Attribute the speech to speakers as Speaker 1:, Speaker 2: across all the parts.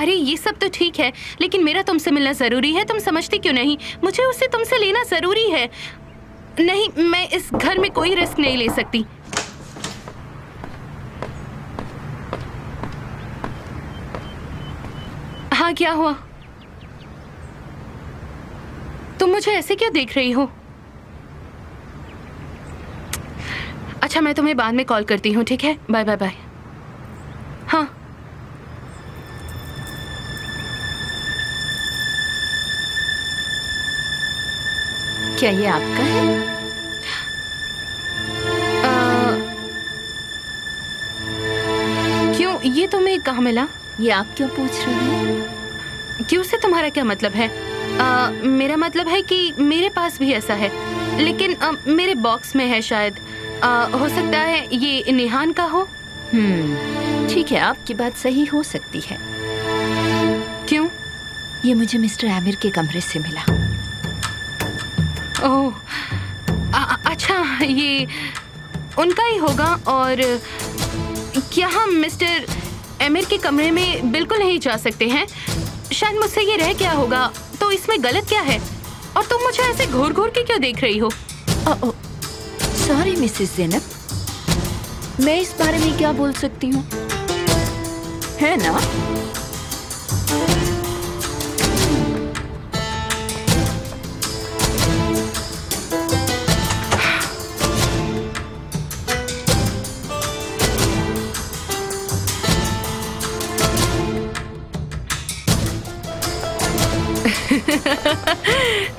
Speaker 1: अरे ये सब तो ठीक है, लेकिन मेरा तुमसे मिलना जरूरी है। तुम समझती क्यों नहीं? मुझे उससे तुमसे लेना जरूरी है। नहीं, मैं इस घर में कोई रिस्क नहीं ले सकती। हाँ, क्या हुआ? तुम मुझे ऐसे क्यों देख रही हो? अच्छा, मैं तुम्हें बाद में कॉल करती हूँ, ठीक है? Bye bye bye. हाँ।
Speaker 2: क्या ये आपका है?
Speaker 1: क्यों, ये तुम्हें कहाँ मिला?
Speaker 2: ये आप क्यों पूछ रही हैं?
Speaker 1: क्यों से तुम्हारा क्या मतलब है? मेरा मतलब है कि मेरे पास भी ऐसा है, लेकिन मेरे बॉक्स में है शायद। हो सकता है ये निहान का हो।
Speaker 2: ठीक है, आपकी बात सही हो सकती है।
Speaker 1: क्यों?
Speaker 2: ये मुझे मिस्टर आमिर के कमरे से मिला।
Speaker 1: ओह, अच्छा, ये उनका ही होगा। और क्या हम मिस्टर आमिर के कमरे में बिल्कुल नहीं जा सकते हैं? शायद मुझसे ये रह गया होगा, तो इसमें गलत क्या है? और तुम मुझे ऐसे घूर घूर के क्यों देख रही हो?
Speaker 2: सॉरी मिसेस ज़ैनब, मैं इस बारे में क्या बोल सकती हूँ, है ना?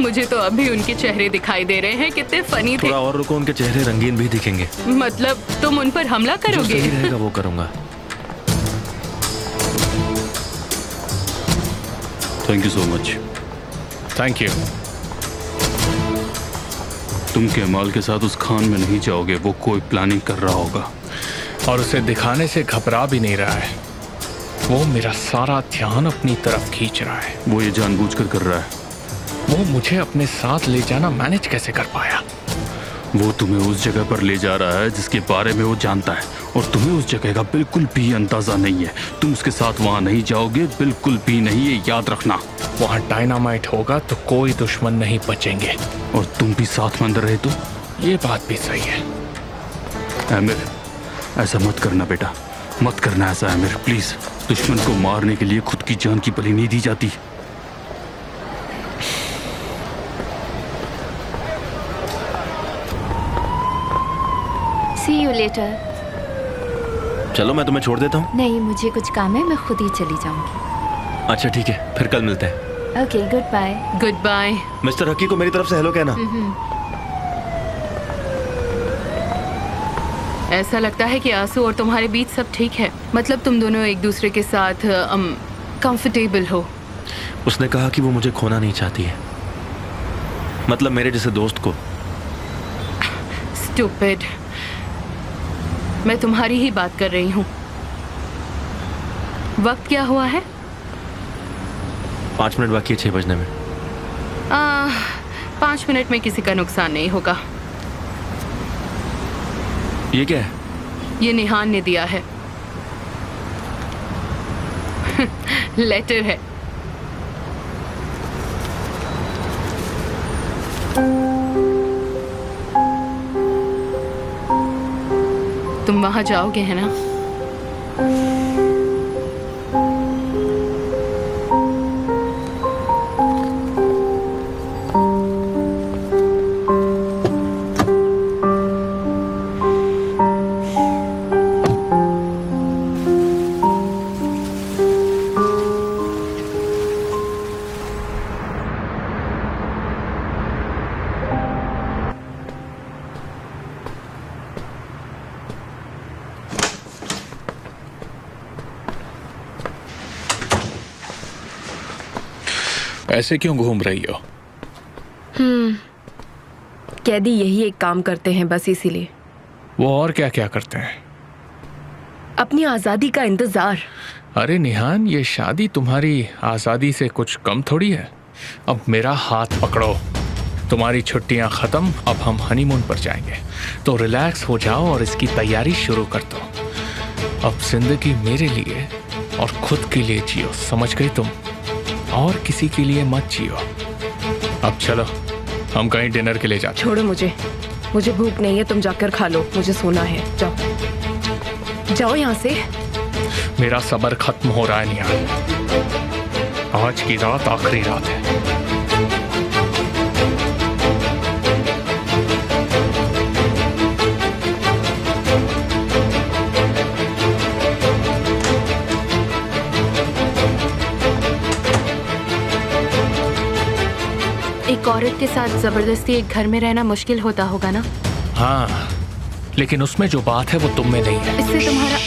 Speaker 1: मुझे तो अभी उनके चेहरे दिखाई दे रहे हैं, कितने फनी थे।
Speaker 3: थोड़ा और रुको, उनके चेहरे रंगीन भी दिखेंगे।
Speaker 1: मतलब तुम उन पर हमला करोगे?
Speaker 3: जो सही रहेगा वो करूंगा।
Speaker 4: Thank you so much.
Speaker 5: Thank you.
Speaker 4: तुम केमाल के साथ उस खान में नहीं जाओगे, वो कोई प्लानिंग कर रहा होगा।
Speaker 5: और उसे दिखाने से घबरा भी नहीं रहा है। वो मेरा सारा ध्यान अपनी तरफ खींच रहा है।
Speaker 4: वो ये जानबूझकर कर रहा है।
Speaker 5: वो मुझे अपने साथ ले जाना मैनेज कैसे कर पाया?
Speaker 4: वो तुम्हें उस जगह पर ले जा रहा है जिसके बारे में वो जानता है, और तुम्हें उस जगह का बिल्कुल भी अंदाजा नहीं है। तुम उसके साथ वहां नहीं जाओगे, बिल्कुल भी नहीं, ये याद रखना।
Speaker 5: वहां डायनामाइट होगा तो कोई दुश्मन नहीं बचेंगे।
Speaker 4: और तुम भी साथ में अंदर रहे तो?
Speaker 5: ये बात भी सही है।
Speaker 4: आमिर, ऐसा मत करना बेटा, मत करना ऐसा आमिर, प्लीज। दुश्मन को मारने के लिए खुद की जान की बलि नहीं दी जाती।
Speaker 2: See you later.
Speaker 3: चलो, मैं तुम्हें छोड़ देता हूँ।
Speaker 2: नहीं, मुझे कुछ काम है, मैं खुद ही चली जाऊंगी।
Speaker 3: अच्छा ठीक है, फिर कल मिलते हैं।
Speaker 2: Okay, good bye.
Speaker 1: Good bye.
Speaker 3: Mister हकी को मेरी तरफ से हेलो कहना।
Speaker 1: ऐसा लगता है कि आंसू और तुम्हारे बीच सब ठीक है। मतलब तुम दोनों एक दूसरे के साथ कंफर्टेबल हो।
Speaker 3: उसने कहा कि वो मुझे खोना नहीं चाहती है, मतलब मेरे जैसे दोस्त को।
Speaker 1: स्टूपिड, मैं तुम्हारी ही बात कर रही हूँ। वक्त क्या हुआ है?
Speaker 3: 5 मिनट बाकी है 6 बजने में।
Speaker 1: 5 मिनट में किसी का नुकसान नहीं होगा।
Speaker 3: ये क्या है?
Speaker 1: ये निहान ने दिया है। लेटर है। तुम वहां जाओगे है ना?
Speaker 5: ऐसे क्यों घूम रही हो?
Speaker 6: कैदी यही एक काम करते हैं, बस इसीलिए।
Speaker 5: वो और क्या क्या करते हैं?
Speaker 6: अपनी आजादी का इंतजार।
Speaker 5: अरे निहान, ये शादी तुम्हारी आजादी से कुछ कम थोड़ी है। अब मेरा हाथ पकड़ो, तुम्हारी छुट्टियां खत्म, अब हम हनीमून पर जाएंगे। तो रिलैक्स हो जाओ और इसकी तैयारी शुरू कर दो। अब जिंदगी मेरे लिए और खुद के लिए जियो, समझ गई तुम? और किसी के लिए मत जियो। अब चलो, हम कहीं डिनर के लिए जाते हैं।
Speaker 6: छोड़ो मुझे भूख नहीं है, तुम जाकर खा लो, मुझे सोना है। जाओ जाओ यहाँ से।
Speaker 5: मेरा सब्र खत्म हो रहा है निहाल। आज की रात आखिरी रात है।
Speaker 1: एक औरत के साथ जबरदस्ती एक घर में रहना मुश्किल होता होगा ना?
Speaker 5: हाँ, लेकिन उसमें जो बात है वो तुम में नहीं है।
Speaker 1: इससे तुम्हारा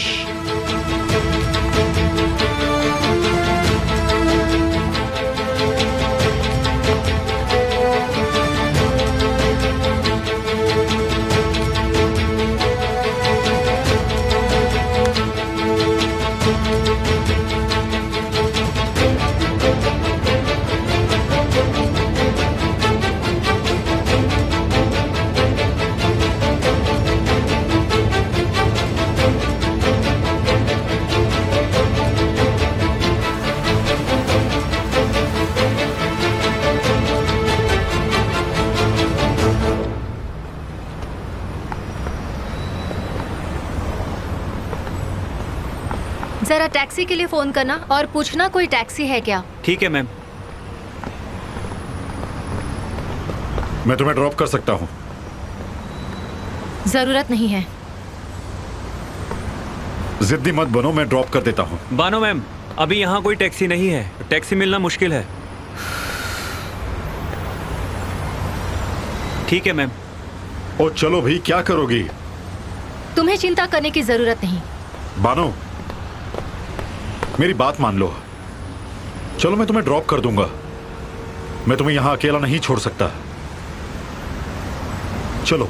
Speaker 7: जरा टैक्सी के लिए फोन करना और पूछना कोई टैक्सी है क्या।
Speaker 8: ठीक है मैम।
Speaker 9: मैं तुम्हें ड्रॉप कर सकता हूँ।
Speaker 7: जरूरत नहीं है।
Speaker 9: जिद्दी मत बनो, मैं ड्रॉप कर देता हूँ।
Speaker 8: बानो मैम, अभी यहाँ कोई टैक्सी नहीं है, टैक्सी मिलना मुश्किल है। ठीक है मैम।
Speaker 9: ओ चलो भाई, क्या करोगी?
Speaker 7: तुम्हें चिंता करने की जरूरत नहीं।
Speaker 9: बानो, मेरी बात मान लो। चलो मैं तुम्हें ड्रॉप कर दूंगा। मैं तुम्हें यहां अकेला नहीं छोड़ सकता। चलो।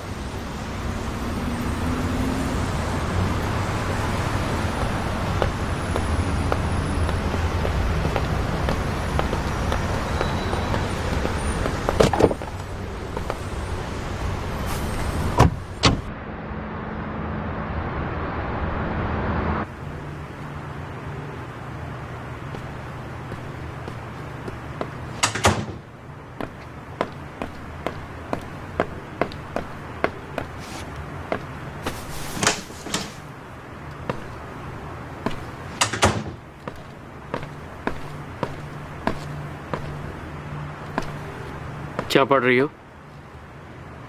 Speaker 10: क्या पढ़ रही हो?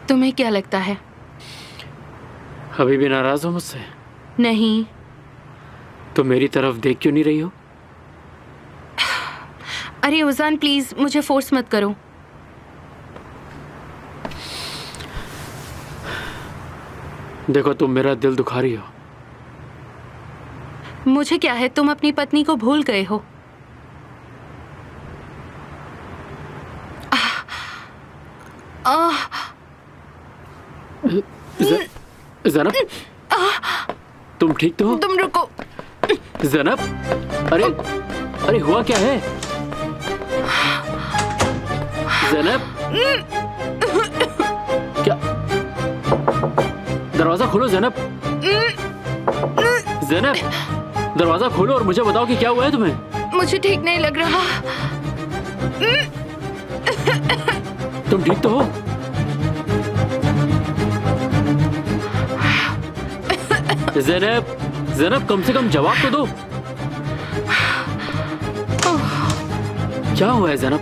Speaker 1: तुम्हें क्या लगता है?
Speaker 10: अभी भी नाराज हो मुझसे?
Speaker 1: नहीं।
Speaker 10: तो मेरी तरफ देख क्यों नहीं रही हो?
Speaker 1: अरे उजान, प्लीज मुझे फोर्स मत करो।
Speaker 10: देखो, तुम मेरा दिल दुखा रही हो।
Speaker 1: मुझे क्या है, तुम अपनी पत्नी को भूल गए हो।
Speaker 10: ज़ैनब, तुम ठीक तो हो?
Speaker 1: तुम रुको।
Speaker 10: ज़ैनब, अरे हुआ क्या है? ज़ैनब, क्या? दरवाजा खोलो ज़ैनब। ज़ैनब, दरवाजा खोलो और मुझे बताओ कि क्या हुआ है तुम्हें।
Speaker 1: मुझे ठीक नहीं लग रहा।
Speaker 10: तुम ठीक तो हो? ज़ैनब, कम से कम जवाब तो दो। क्या हुआ है ज़ैनब?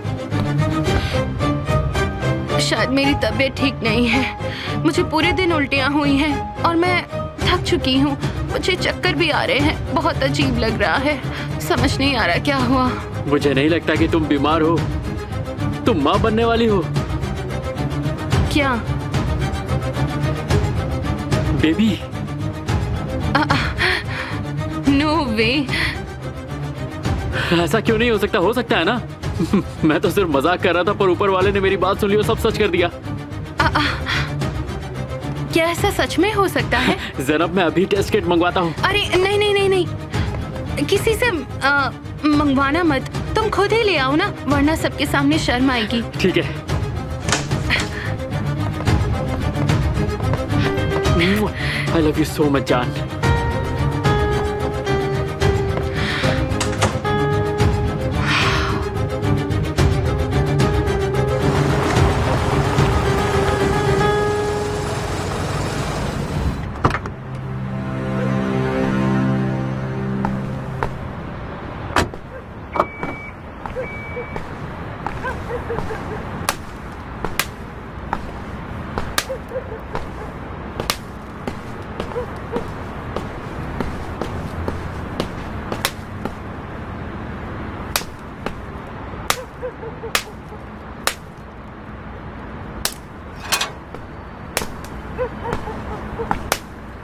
Speaker 1: शायद मेरी तबीयत ठीक नहीं है। मुझे पूरे दिन उल्टियाँ हुई हैं और मैं थक चुकी हूँ। मुझे चक्कर भी आ रहे हैं। बहुत अजीब लग रहा है। समझ नहीं आ रहा क्या हुआ।
Speaker 10: मुझे नहीं लगता कि तुम बीमार हो। तुम माँ बनने वाली हो।
Speaker 1: क्या?
Speaker 10: बेबी?
Speaker 1: नो वे।
Speaker 10: ऐसा क्यों नहीं हो सकता? हो सकता है ना। मैं तो सिर्फ मजाक कर रहा था, पर ऊपर वाले ने मेरी बात सुन ली और सब सच कर दिया।
Speaker 1: क्या ऐसा सच में हो सकता है?
Speaker 10: ज़ैनब, मैं अभी टेस्ट किट मंगवाता हूँ।
Speaker 1: अरे नहीं, किसी से मंगवाना मत। तुम खुद ही ले आओ ना, वरना सबके सामने शर्म आएगी।
Speaker 10: ठीक है। I love you so much, जान।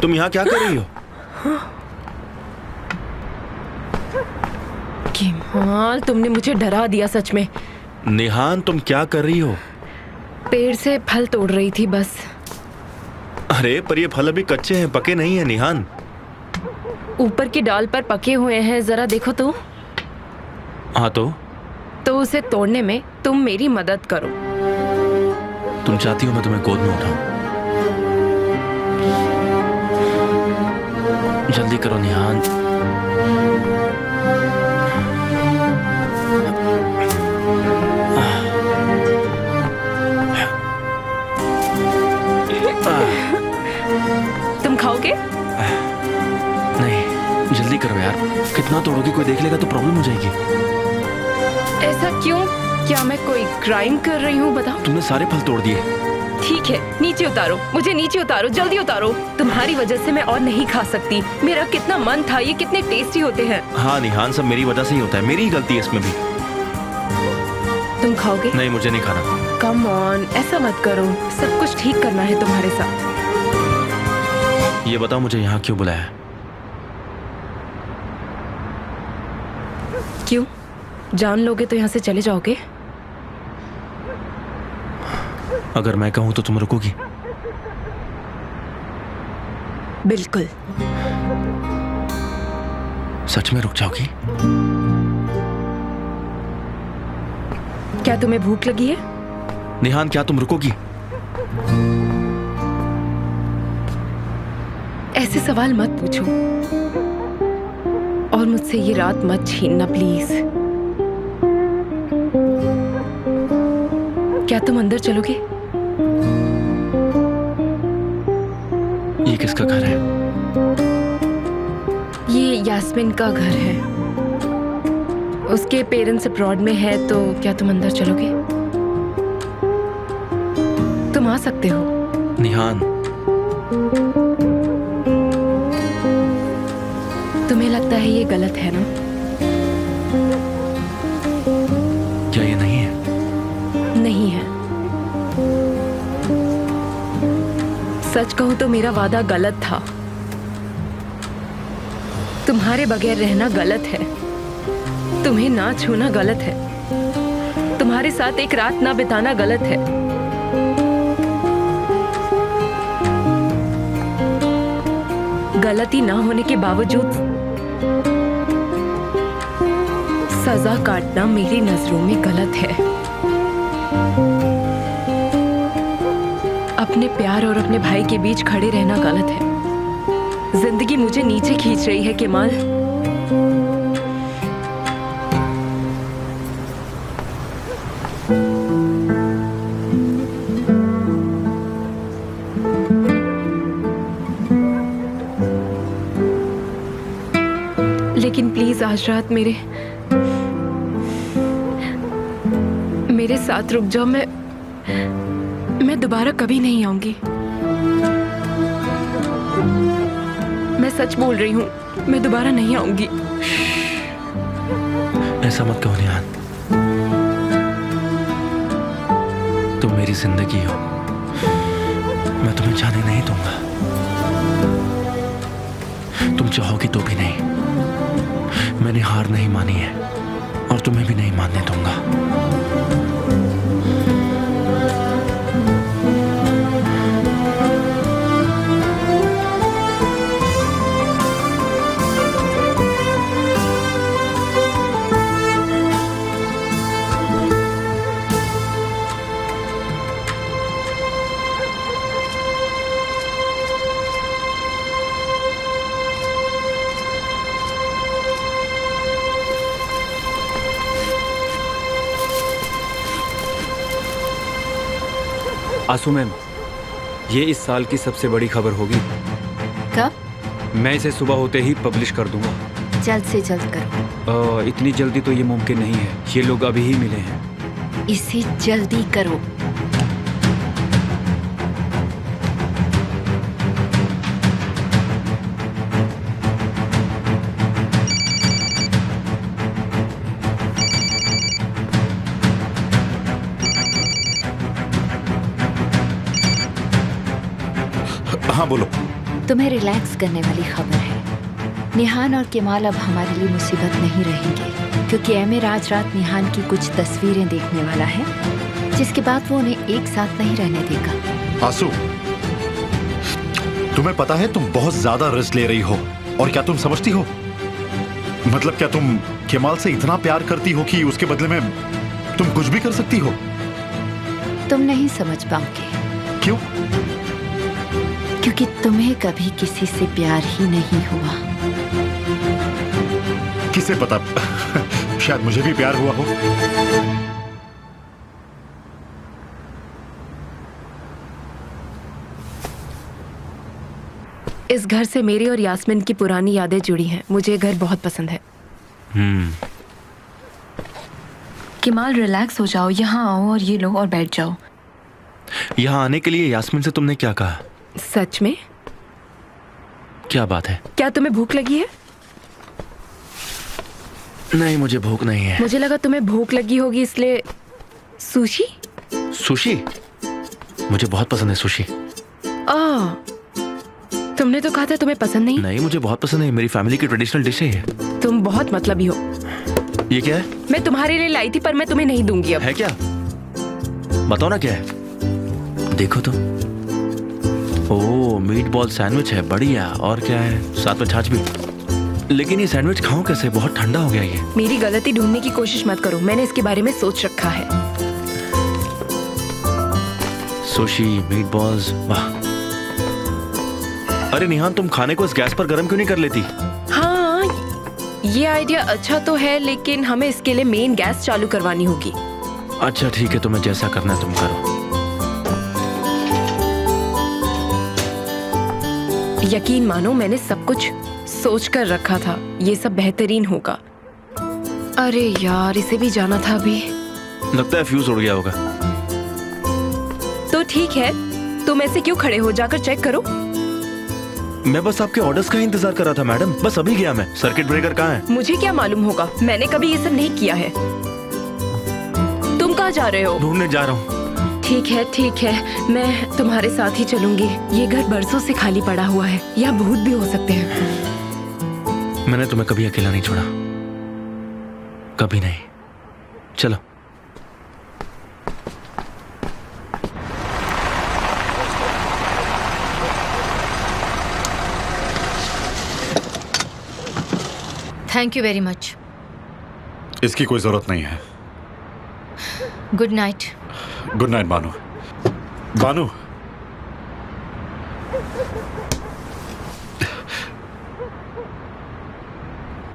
Speaker 3: तुम यहाँ क्या कर रही हो?
Speaker 6: केमाल, तुमने मुझे डरा दिया सच में।
Speaker 3: निहान तुम क्या कर रही हो?
Speaker 6: पेड़ से फल तोड़ रही थी बस।
Speaker 3: अरे पर ये फल अभी कच्चे हैं, पके नहीं है निहान।
Speaker 6: ऊपर की डाल पर पके हुए हैं, जरा देखो तो।
Speaker 3: हाँ तो
Speaker 6: उसे तोड़ने में तुम मेरी मदद करो।
Speaker 3: तुम चाहती हो मैं तुम्हें गोद में उठाऊं? जल्दी करो निहान।
Speaker 6: तुम खाओगे?
Speaker 3: नहीं, जल्दी करो यार। कितना तोड़ोगी, कोई देख लेगा तो प्रॉब्लम हो जाएगी।
Speaker 6: ऐसा क्यों? क्या मैं कोई क्राइम कर रही हूँ? बताओ।
Speaker 3: तुमने सारे फल तोड़ दिए।
Speaker 6: ठीक है, नीचे उतारो, मुझे नीचे उतारो, जल्दी उतारो। तुम्हारी वजह से मैं और नहीं खा सकती। मेरा कितना मन था, ये कितने टेस्टी होते हैं।
Speaker 3: हाँ निहान, सब मेरी वजह से ही होता है, मेरी ही गलती है इसमें भी।
Speaker 6: तुम खाओगे?
Speaker 3: नहीं, मुझे नहीं खाना।
Speaker 6: कम ऑन, ऐसा मत करो, सब कुछ ठीक करना है तुम्हारे साथ।
Speaker 3: ये बताओ मुझे यहाँ क्यों बुलाया?
Speaker 6: क्यों? जान लोगे तो यहाँ से चले जाओगे?
Speaker 3: अगर मैं कहूँ तो तुम रुकोगी?
Speaker 6: बिल्कुल।
Speaker 3: सच में रुक जाओगी?
Speaker 6: क्या तुम्हें भूख लगी है?
Speaker 3: निहान, क्या तुम रुकोगी?
Speaker 6: ऐसे सवाल मत पूछो और मुझसे ये रात मत छीनना प्लीज। क्या तुम अंदर चलोगे?
Speaker 3: ये किसका घर है?
Speaker 6: ये यास्मीन का घर है। उसके पेरेंट्स अब्रॉड में है, तो क्या तुम अंदर चलोगे? तुम आ सकते हो।
Speaker 3: निहान,
Speaker 6: तुम्हें लगता है ये गलत है ना?
Speaker 3: क्या ये नहीं है?
Speaker 6: नहीं है। सच कहूं तो मेरा वादा गलत था। तुम्हारे बगैर रहना गलत है, तुम्हें ना छूना गलत है, तुम्हारे साथ एक रात ना बिताना गलत है। गलती ना होने के बावजूद सजा काटना मेरी नजरों में गलत है। अपने प्यार और अपने भाई के बीच खड़े रहना गलत है। जिंदगी मुझे नीचे खींच रही है केमाल। लेकिन प्लीज आज रात मेरे साथ रुक जाओ। मैं दोबारा कभी नहीं आऊंगी। मैं सच बोल रही हूँ, मैं दोबारा नहीं आऊंगी।
Speaker 3: ऐसा मत कहो निहान, तुम मेरी जिंदगी हो, मैं तुम्हें जाने नहीं दूंगा। तुम चाहोगी तो भी नहीं। मैंने हार नहीं मानी है और तुम्हें भी नहीं मानने दूंगा।
Speaker 8: आंसू मैम, ये इस साल की सबसे बड़ी खबर होगी।
Speaker 2: कब?
Speaker 8: मैं इसे सुबह होते ही पब्लिश कर दूंगा।
Speaker 2: जल्द से जल्द करो।
Speaker 8: इतनी जल्दी तो ये मुमकिन नहीं है, ये लोग अभी ही मिले हैं।
Speaker 2: इसे जल्दी करो।
Speaker 9: हाँ बोलो।
Speaker 2: तुम्हें रिलैक्स करने वाली खबर है। निहान और केमाल अब हमारे लिए मुसीबत नहीं रहेंगे, क्योंकि एमिर आज रात निहान की कुछ तस्वीरें देखने वाला है, जिसके बाद वो उन्हें एक साथ नहीं रहने देगा।
Speaker 9: आंसू, तुम्हें पता है तुम बहुत ज्यादा रिस्क ले रही हो। और क्या तुम समझती हो, मतलब क्या तुम केमाल से इतना प्यार करती हो कि उसके बदले में तुम कुछ भी कर सकती हो?
Speaker 2: तुम नहीं समझ पाओगे।
Speaker 9: क्यों?
Speaker 2: क्योंकि तुम्हें कभी किसी से प्यार ही नहीं हुआ।
Speaker 9: किसे पता, शायद मुझे भी प्यार हुआ हो।
Speaker 6: इस घर से मेरी और यास्मीन की पुरानी यादें जुड़ी हैं। मुझे घर बहुत पसंद है।
Speaker 11: केमाल, रिलैक्स हो जाओ, यहाँ आओ और ये लो और बैठ जाओ।
Speaker 3: यहाँ आने के लिए यास्मीन से तुमने क्या कहा?
Speaker 6: सच में?
Speaker 3: क्या बात है?
Speaker 6: क्या तुम्हें भूख लगी है?
Speaker 3: नहीं, मुझे भूख नहीं है।
Speaker 6: मुझे लगा तुम्हें भूख लगी होगी, इसलिए। सुशी?
Speaker 3: सुशी? मुझे बहुत पसंद है सुशी।
Speaker 6: तुमने तो कहा था तुम्हें पसंद नहीं।
Speaker 3: नहीं, मुझे बहुत पसंद है, मेरी फैमिली की ट्रेडिशनल डिश है ये।
Speaker 6: तुम बहुत मतलबी हो।
Speaker 3: ये क्या है?
Speaker 6: मैं तुम्हारे लिए लाई थी, पर मैं तुम्हें नहीं दूंगी अब।
Speaker 3: है क्या? बताओ ना क्या है। देखो तो। ओह, मीट बॉल सैंडविच है, बढ़िया। और क्या है? साथ में छाछ भी। लेकिन ये सैंडविच खाऊं कैसे? बहुत ठंडा हो गया ये।
Speaker 6: मेरी गलती ढूंढने की कोशिश मत करो, मैंने इसके बारे में सोच रखा है।
Speaker 3: सुशी, मीट बॉल्स, वाह। अरे निहान, तुम खाने को इस गैस पर गर्म क्यों नहीं कर लेती?
Speaker 6: हाँ, ये आइडिया अच्छा तो है, लेकिन हमें इसके लिए मेन गैस चालू करवानी होगी।
Speaker 3: अच्छा ठीक है, तुम्हें जैसा करना है तुम करो।
Speaker 6: यकीन मानो, मैंने सब कुछ सोच कर रखा था। ये सब बेहतरीन होगा। अरे यार, इसे भी जाना था अभी।
Speaker 3: लगता है फ्यूज उड़ गया होगा।
Speaker 6: तो ठीक है, तुम ऐसे क्यों खड़े हो? जाकर चेक करो।
Speaker 3: मैं बस आपके ऑर्डर्स का ही इंतजार कर रहा था मैडम, बस अभी गया मैं। सर्किट ब्रेकर कहाँ है?
Speaker 6: मुझे क्या मालूम होगा, मैंने कभी ये सब नहीं किया है। तुम कहाँ जा रहे हो?
Speaker 3: ढूंढने जा रहा हूँ।
Speaker 6: ठीक है, मैं तुम्हारे साथ ही चलूंगी। ये घर बरसों से खाली पड़ा हुआ है, यहाँ भूत भी हो सकते हैं।
Speaker 3: मैंने तुम्हें कभी अकेला नहीं छोड़ा, कभी नहीं। चलो।
Speaker 7: Thank you very much.
Speaker 9: इसकी कोई जरूरत नहीं है।
Speaker 7: Good night.
Speaker 9: गुड नाइट बानू। बानू,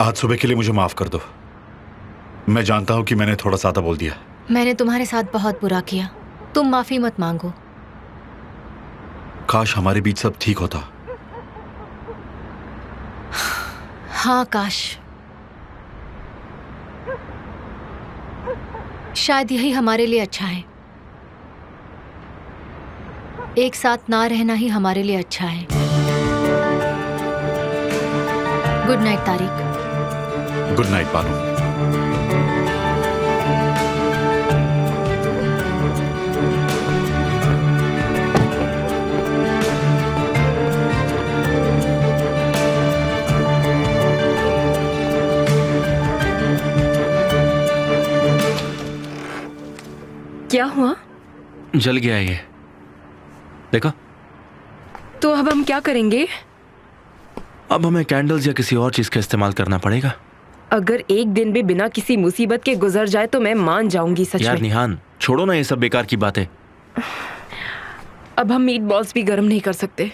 Speaker 9: आज सुबह के लिए मुझे माफ कर दो। मैं जानता हूं कि मैंने थोड़ा ज्यादा बोल दिया।
Speaker 7: मैंने तुम्हारे साथ बहुत बुरा किया, तुम माफी मत मांगो।
Speaker 9: काश हमारे बीच सब ठीक होता।
Speaker 7: हाँ काश। शायद यही हमारे लिए अच्छा है। एक साथ ना रहना ही हमारे लिए अच्छा है। Good night Tariq.
Speaker 9: Good night Banu.
Speaker 6: क्या हुआ?
Speaker 3: जल गया ये, देखो।
Speaker 6: तो अब हम क्या करेंगे?
Speaker 3: अब हमें कैंडल्स या किसी और चीज का इस्तेमाल करना पड़ेगा।
Speaker 6: अगर एक दिन भी बिना किसी मुसीबत के गुजर जाए तो मैं मान जाऊंगी सच में।
Speaker 3: यार निहान, छोड़ो ना ये सब बेकार की बातें।
Speaker 6: अब हम मीट बॉल्स भी गर्म नहीं कर सकते।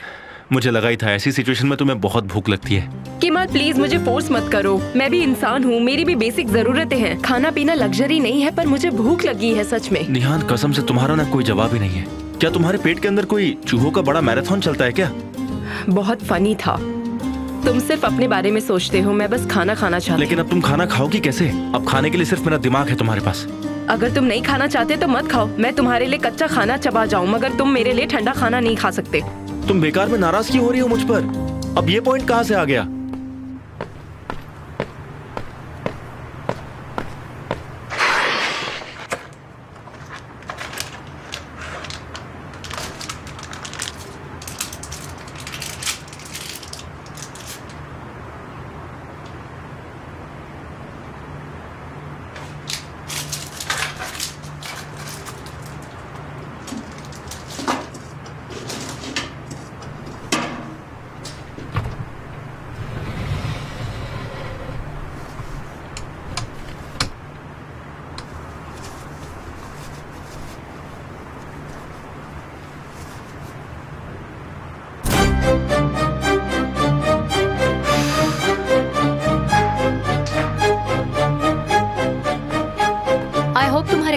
Speaker 3: मुझे लगा ही था ऐसी सिचुएशन में तुम्हें बहुत भूख लगती है।
Speaker 6: केमाल प्लीज मुझे फोर्स मत करो, मैं भी इंसान हूँ, मेरी भी बेसिक जरूरतें हैं। खाना पीना लग्जरी नहीं है, पर मुझे भूख लगी है सच में।
Speaker 3: निहान कसम से तुम्हारा ना कोई जवाब ही नहीं है। क्या तुम्हारे पेट के अंदर कोई चूहों का बड़ा मैराथन चलता है क्या?
Speaker 6: बहुत फनी था। तुम सिर्फ अपने बारे में सोचते हो, मैं बस खाना खाना चाहती।
Speaker 3: लेकिन अब तुम खाना खाओगी कैसे? अब खाने के लिए सिर्फ मेरा दिमाग है तुम्हारे पास।
Speaker 6: अगर तुम नहीं खाना चाहते तो मत खाओ, मैं तुम्हारे लिए कच्चा खाना चबा जाऊं, मगर तुम मेरे लिए ठंडा खाना नहीं खा सकते।
Speaker 3: तुम बेकार में नाराज क्यों हो रही हो मुझ पर? अब ये पॉइंट कहाँ से आ गया?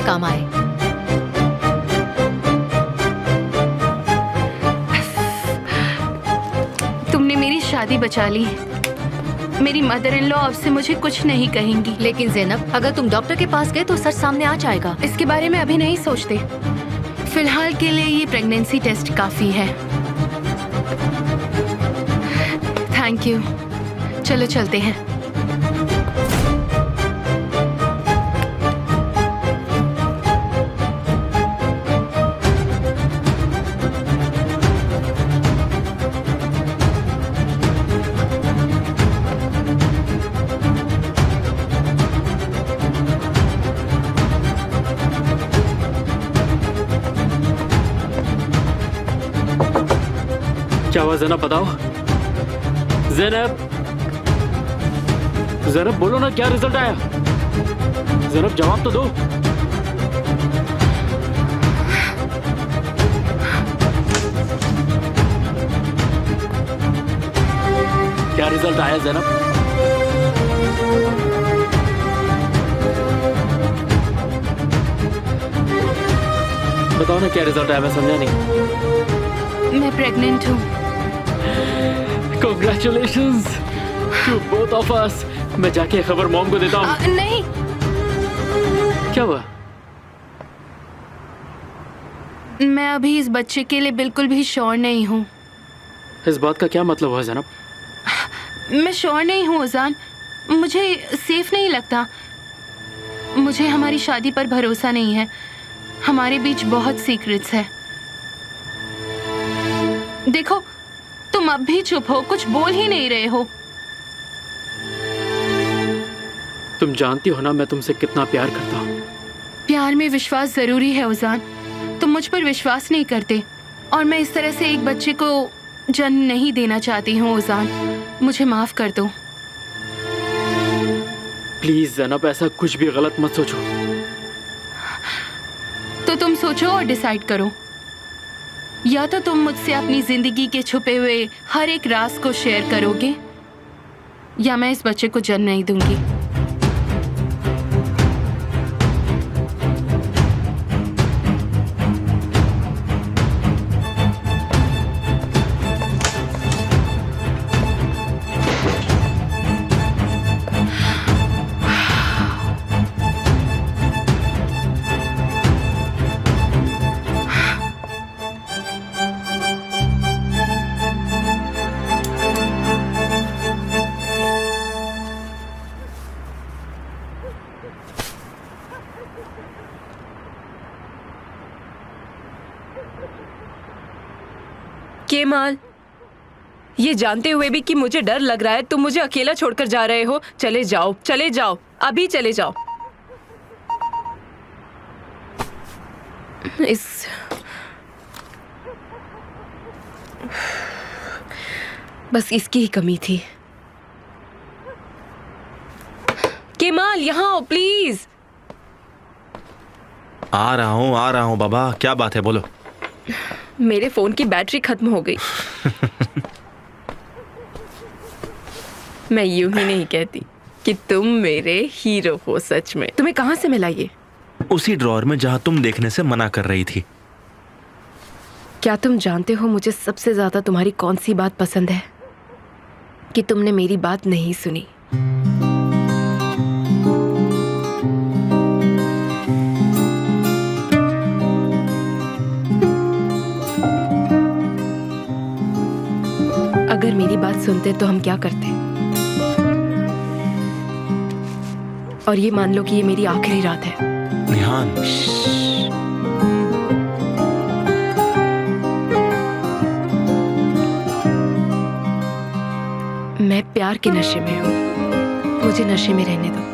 Speaker 2: में काम आए।
Speaker 1: तुमने मेरी शादी बचा ली। मेरी मदर इन लॉ अब से मुझे कुछ नहीं कहेंगी।
Speaker 2: लेकिन ज़ैनब, अगर तुम डॉक्टर के पास गए तो सच सामने आ जाएगा।
Speaker 1: इसके बारे में अभी नहीं सोचते। फिलहाल के लिए ये प्रेगनेंसी टेस्ट काफी है। Thank you. चलो चलते हैं।
Speaker 10: क्या हुआ ज़ैनब, बताओ। ज़ैनब, ज़ैनब बोलो ना, क्या रिजल्ट आया? ज़ैनब जवाब तो दो। क्या रिजल्ट आया ज़ैनब? बताओ ना क्या रिजल्ट आया, मैं समझा नहीं।
Speaker 1: मैं प्रेग्नेंट हूँ।
Speaker 10: Congratulations to both of us. मैं जाके खबर मॉम को देता हूँ।
Speaker 1: नहीं।
Speaker 10: क्या हुआ?
Speaker 1: मैं अभी इस बच्चे के लिए बिल्कुल भी श्योर नहीं हूँ।
Speaker 10: इस बात का क्या मतलब हुआ ज़ैनब?
Speaker 1: मैं श्योर नहीं हूँ उजान। मुझे सेफ नहीं लगता। मुझे हमारी शादी पर भरोसा नहीं है। हमारे बीच बहुत सीक्रेट्स है। देखो, तुम अब भी चुप हो, कुछ बोल ही नहीं रहे हो।
Speaker 10: तुम जानती हो ना मैं तुमसे कितना प्यार करता हूँ।
Speaker 1: प्यार में विश्वास जरूरी है उजान। तुम मुझ पर विश्वास नहीं करते और मैं इस तरह से एक बच्चे को जन्म नहीं देना चाहती हूँ उजान। मुझे माफ कर दो।
Speaker 10: प्लीज ज़ैनब, ऐसा कुछ भी गलत मत सोचो।
Speaker 1: तो तुम सोचो और डिसाइड करो। या तो तुम मुझसे अपनी जिंदगी के छुपे हुए हर एक राज को शेयर करोगे या मैं इस बच्चे को जन्म नहीं दूंगी।
Speaker 6: केमाल, ये जानते हुए भी कि मुझे डर लग रहा है तुम मुझे अकेला छोड़कर जा रहे हो। चले जाओ, चले जाओ, अभी चले जाओ। बस इसकी ही कमी थी। केमाल, यहाँ आओ प्लीज।
Speaker 3: आ रहा हूँ बाबा। क्या बात है, बोलो।
Speaker 6: मेरे फोन की बैटरी खत्म हो गई। मैं यूं ही नहीं कहती कि तुम मेरे हीरो हो। सच में। तुम्हें कहां से मिला ये?
Speaker 3: उसी ड्रॉअर में जहां तुम देखने से मना कर रही थी।
Speaker 6: क्या तुम जानते हो मुझे सबसे ज्यादा तुम्हारी कौन सी बात पसंद है? कि तुमने मेरी बात नहीं सुनी। अगर मेरी बात सुनते तो हम क्या करते? और ये मान लो कि ये मेरी आखिरी रात है।
Speaker 3: निहान,
Speaker 6: मैं प्यार के नशे में हूँ। मुझे नशे में रहने दो।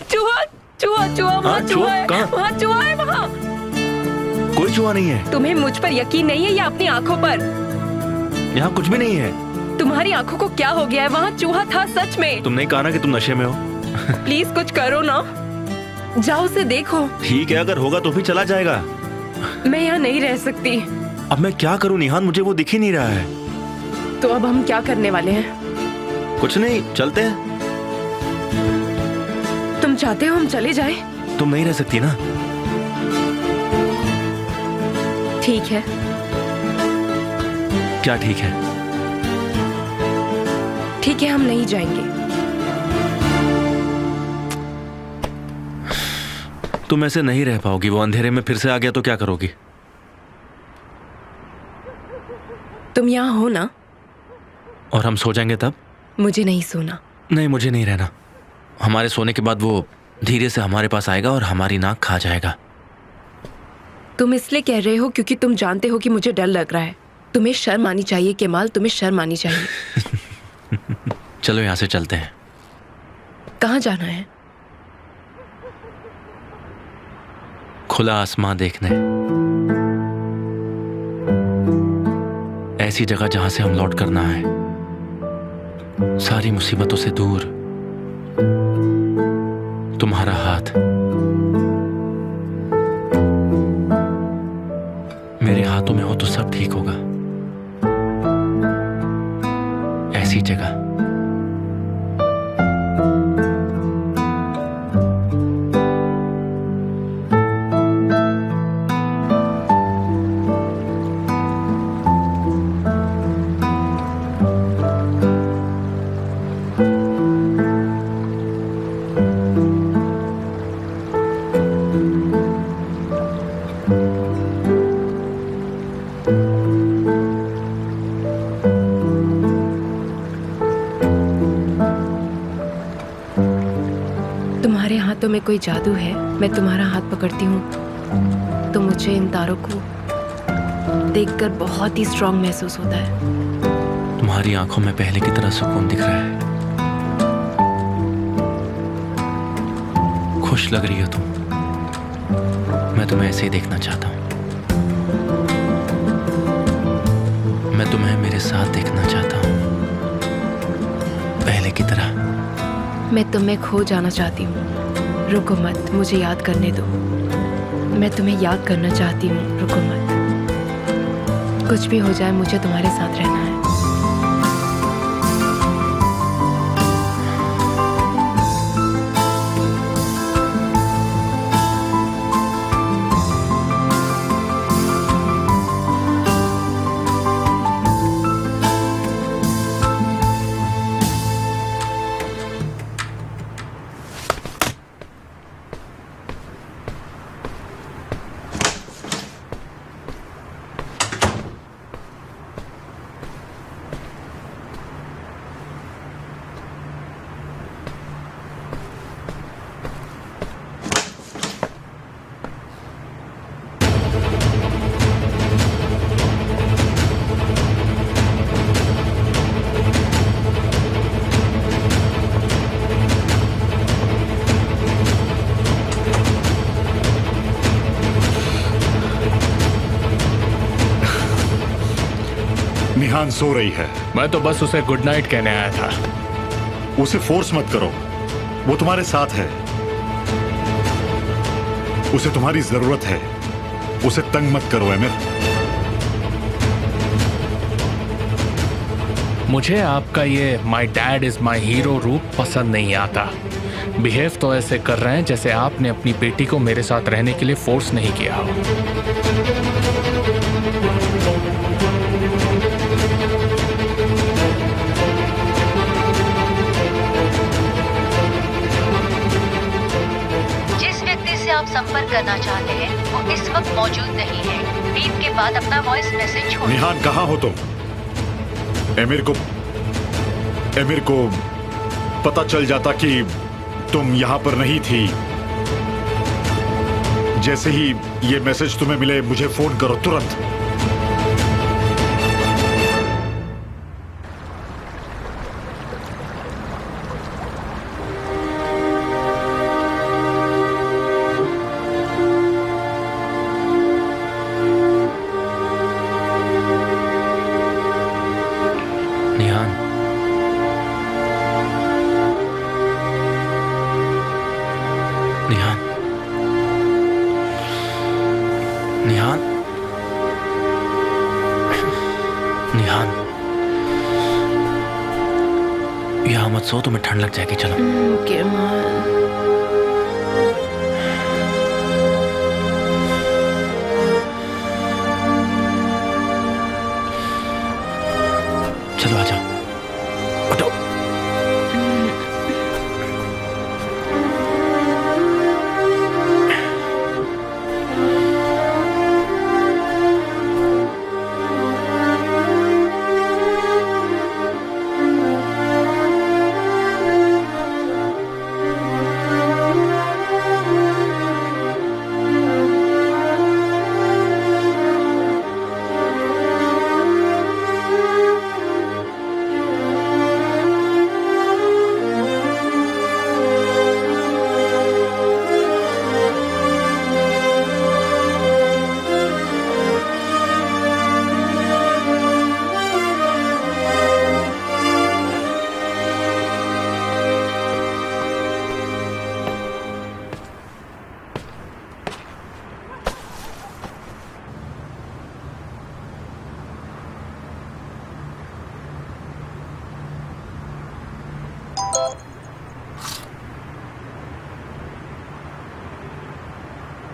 Speaker 3: चूहा है।
Speaker 6: वहाँ चूहा है। वहाँ
Speaker 3: कोई चूहा नहीं है।
Speaker 6: तुम्हें मुझ पर यकीन नहीं है या अपनी आंखों पर?
Speaker 3: यहाँ कुछ भी नहीं है।
Speaker 6: तुम्हारी आंखों को क्या हो गया है? वहाँ चूहा था सच में।
Speaker 3: तुमने कहा ना कि तुम नशे में हो।
Speaker 6: प्लीज कुछ करो ना। जाओ उसे देखो।
Speaker 3: ठीक है, अगर होगा तो फिर चला जाएगा।
Speaker 6: मैं यहाँ नहीं रह सकती।
Speaker 3: अब मैं क्या करूं निहान, मुझे वो दिख ही नहीं रहा है।
Speaker 6: तो अब हम क्या करने वाले हैं?
Speaker 3: कुछ नहीं, चलते हैं।
Speaker 6: तुम चाहते हो हम चले जाएं?
Speaker 3: तुम नहीं रह सकती ना।
Speaker 6: ठीक है।
Speaker 3: क्या ठीक है?
Speaker 6: ठीक है, हम नहीं जाएंगे।
Speaker 3: तुम ऐसे नहीं रह पाओगी। वो अंधेरे में फिर से आ गया तो क्या करोगी?
Speaker 6: तुम यहाँ हो ना?
Speaker 3: और हम सो जाएंगे तब?
Speaker 6: मुझे नहीं सोना।
Speaker 3: नहीं, मुझे नहीं रहना। हमारे सोने के बाद वो धीरे से हमारे पास आएगा और हमारी नाक खा जाएगा।
Speaker 6: तुम इसलिए कह रहे हो क्योंकि तुम जानते हो कि मुझे डर लग रहा है। तुम्हें शर्म आनी चाहिए केमाल, तुम्हें शर्म आनी चाहिए।
Speaker 3: चलो यहाँ से चलते हैं।
Speaker 6: कहाँ जाना है?
Speaker 3: खुला आसमां देखने, ऐसी जगह जहां से हम लौट कर ना आए, सारी मुसीबतों से दूर। तुम्हारा हाथ मेरे हाथों में हो तो सब ठीक होगा। ऐसी जगह।
Speaker 6: तुम्हारे हाथों में कोई जादू है। मैं तुम्हारा हाथ पकड़ती हूँ तो मुझे इन तारों को देखकर बहुत ही स्ट्रांग महसूस होता है।
Speaker 3: तुम्हारी आंखों में पहले की तरह सुकून दिख रहा है। खुश लग रही हो तुम। मैं तुम्हें ऐसे ही देखना चाहता हूँ। मैं तुम्हें मेरे साथ देखना चाहता हूँ, पहले की तरह।
Speaker 6: मैं तुम्हें खो जाना चाहती हूँ। रुको मत, मुझे याद करने दो। मैं तुम्हें याद करना चाहती हूँ, रुको मत। कुछ भी हो जाए, मुझे तुम्हारे साथ रहना है।
Speaker 9: निहान सो रही है।
Speaker 5: मैं तो बस उसे गुड नाइट कहने आया था।
Speaker 9: उसे फोर्स मत करो, वो तुम्हारे साथ है। उसे तुम्हारी जरूरत है। उसे तंग मत करो एमिर।
Speaker 5: मुझे आपका ये my dad is my hero रूप पसंद नहीं आता। बिहेव तो ऐसे कर रहे हैं जैसे आपने अपनी बेटी को मेरे साथ रहने के लिए फोर्स नहीं किया हो।
Speaker 2: आप संपर्क करना चाहते हैं वो इस वक्त मौजूद नहीं है। बीप के बाद अपना वॉइस मैसेज छोड़ें।
Speaker 9: निहान, कहाँ हो तुम? एमिर को पता चल जाता कि तुम यहाँ पर नहीं थी। जैसे ही ये मैसेज तुम्हें मिले, मुझे फोन करो तुरंत।
Speaker 3: निहान, सो, तुम्हें ठंड लग जाएगी। चलो।
Speaker 6: केमाल,
Speaker 3: चलो आ जाओ, उठो।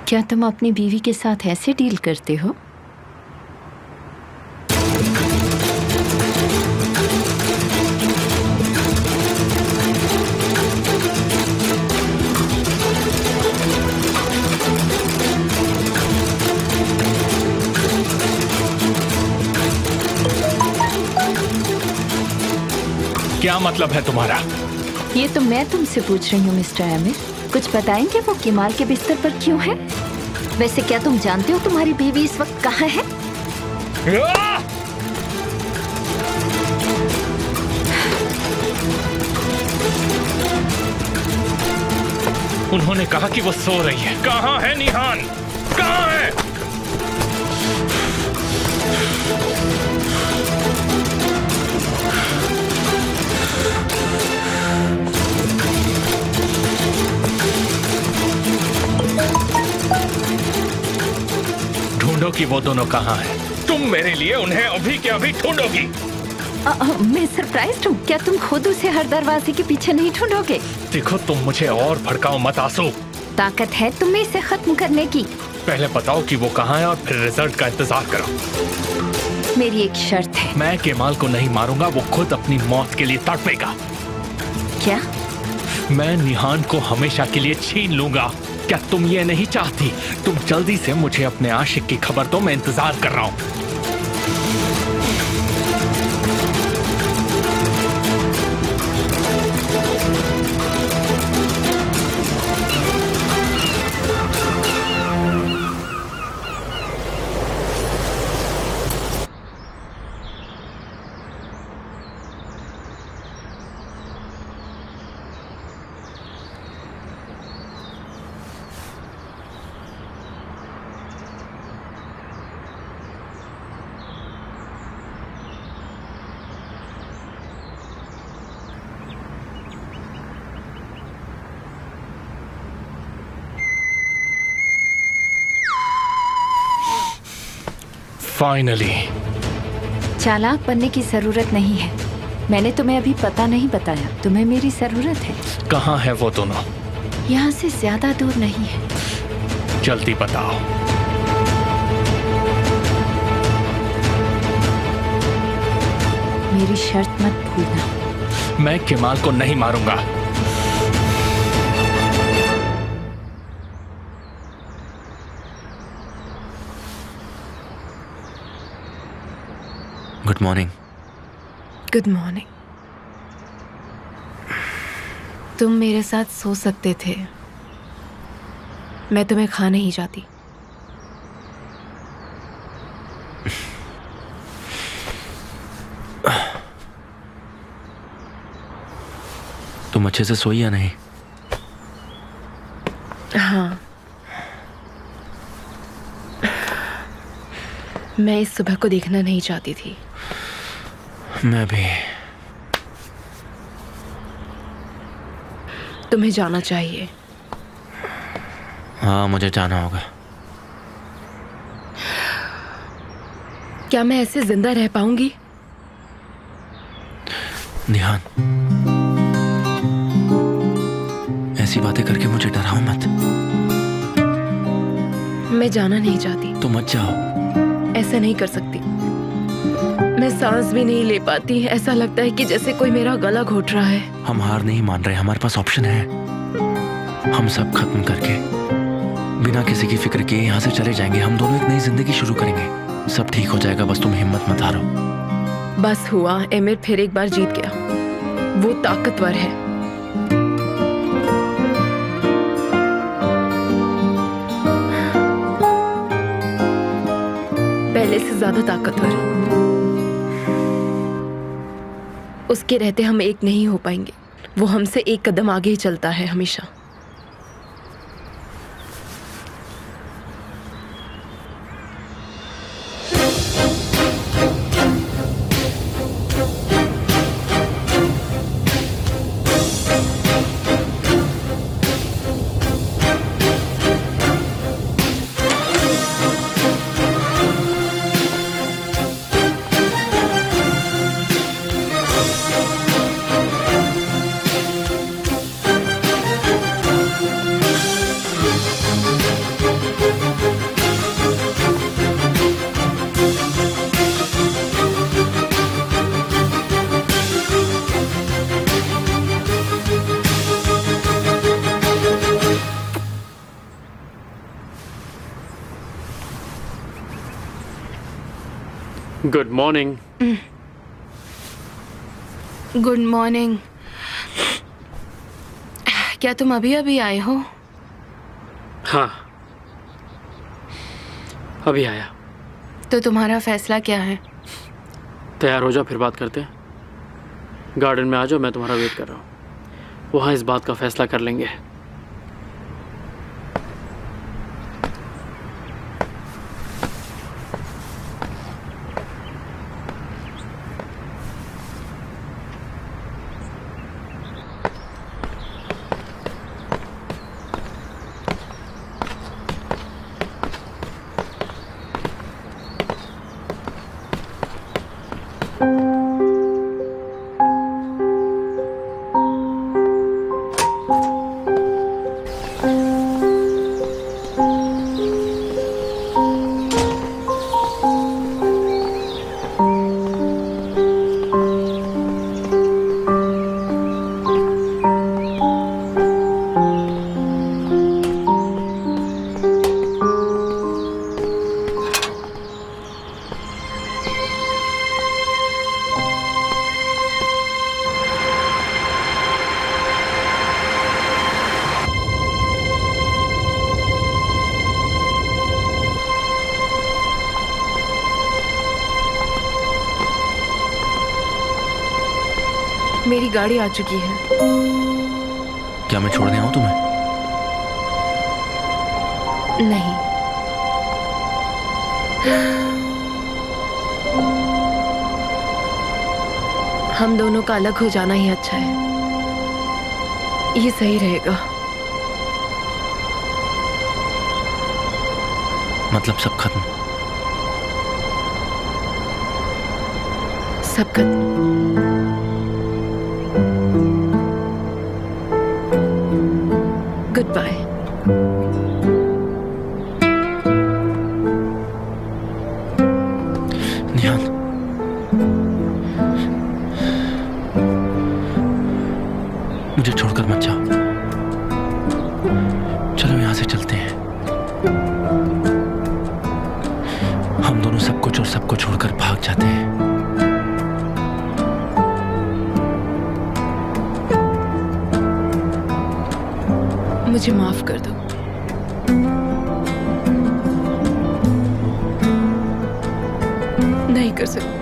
Speaker 2: क्या तुम अपनी बीवी के साथ ऐसे डील करते हो?
Speaker 5: क्या मतलब है तुम्हारा?
Speaker 2: ये तो मैं तुमसे पूछ रही हूँ मिस्टर आमिर। कुछ बताएंगे वो केमाल के बिस्तर पर क्यों है? वैसे क्या तुम जानते हो तुम्हारी बीवी इस वक्त कहाँ है?
Speaker 5: उन्होंने कहा कि वो सो रही है। कहाँ है निहान? कहाँ है? ढूंढो कि वो दोनों कहाँ हैं। तुम मेरे लिए उन्हें अभी के अभी ढूंढोगी।
Speaker 2: मैं सरप्राइज्ड हूँ। क्या तुम खुद उसे हर दरवाजे के पीछे नहीं ढूंढोगे?
Speaker 5: देखो, तुम मुझे और भड़काओ मत आंसू।
Speaker 2: ताकत है तुम्हें इसे खत्म करने की।
Speaker 5: पहले बताओ कि वो कहाँ है और फिर रिजल्ट का इंतजार करो।
Speaker 2: मेरी एक शर्त है।
Speaker 5: मैं केमाल को नहीं मारूंगा, वो खुद अपनी मौत के लिए तड़पेगा।
Speaker 2: क्या?
Speaker 5: मैं निहान को हमेशा के लिए छीन लूंगा। क्या तुम ये नहीं चाहती? तुम जल्दी से मुझे अपने आशिक की खबर दो, मैं इंतजार कर रहा हूँ। फाइनली।
Speaker 2: चालाक बनने की जरूरत नहीं है। मैंने तुम्हें अभी पता नहीं बताया। तुम्हें मेरी जरूरत है।
Speaker 5: कहाँ है वो दोनों?
Speaker 2: यहाँ से ज्यादा दूर नहीं है।
Speaker 5: जल्दी बताओ।
Speaker 2: मेरी शर्त मत भूलना।
Speaker 5: मैं केमाल को नहीं मारूंगा।
Speaker 3: Good morning.
Speaker 6: Good morning. तुम मेरे साथ सो सकते थे। मैं तुम्हें खा नहीं जाती।
Speaker 3: तुम अच्छे से सोई या नहीं?
Speaker 6: हाँ, मैं इस सुबह को देखना नहीं चाहती थी।
Speaker 3: मैं भी।
Speaker 6: तुम्हें जाना चाहिए।
Speaker 3: हाँ, मुझे जाना होगा।
Speaker 6: क्या मैं ऐसे जिंदा रह पाऊंगी?
Speaker 3: निहान, ऐसी बातें करके मुझे डराओ मत।
Speaker 6: मैं जाना नहीं चाहती।
Speaker 3: तो मत जाओ।
Speaker 6: ऐसा नहीं कर सकती। मैं सांस भी नहीं ले पाती। ऐसा लगता है कि जैसे कोई मेरा गला घोट रहा है।
Speaker 3: हम हार नहीं मान रहे, हमारे पास ऑप्शन है। हम सब खत्म करके बिना किसी की फिक्र किए यहाँ से चले जाएंगे। हम दोनों एक नई जिंदगी शुरू करेंगे। सब ठीक हो जाएगा, बस तुम हिम्मत मत हारो।
Speaker 6: बस हुआ, एमिर फिर एक बार जीत गया। वो ताकतवर है। पहले से ज्यादा ताकतवर। उसके रहते हम एक नहीं हो पाएंगे। वो हमसे एक कदम आगे ही चलता है हमेशा।
Speaker 10: Good morning.
Speaker 1: Good morning. क्या तुम अभी अभी आए हो?
Speaker 10: हाँ, अभी आया।
Speaker 1: तो तुम्हारा फैसला क्या है?
Speaker 10: तैयार हो जाओ, फिर बात करते हैं। गार्डन में आ जाओ, मैं तुम्हारा वेट कर रहा हूँ। वहाँ इस बात का फैसला कर लेंगे।
Speaker 6: मेरी गाड़ी आ चुकी है।
Speaker 3: क्या मैं छोड़ने आऊं तुम्हें?
Speaker 6: नहीं। हम दोनों का अलग हो जाना ही अच्छा है। ये सही रहेगा।
Speaker 3: मतलब सब खत्म?
Speaker 6: सब खत्म। Good bye.
Speaker 3: निहान, मुझे छोड़कर मत जाओ। चलो यहां से चलते हैं। हम दोनों सब कुछ और सबको छोड़कर भाग जाते हैं।
Speaker 6: मुझे माफ कर दो। नहीं कर सकती।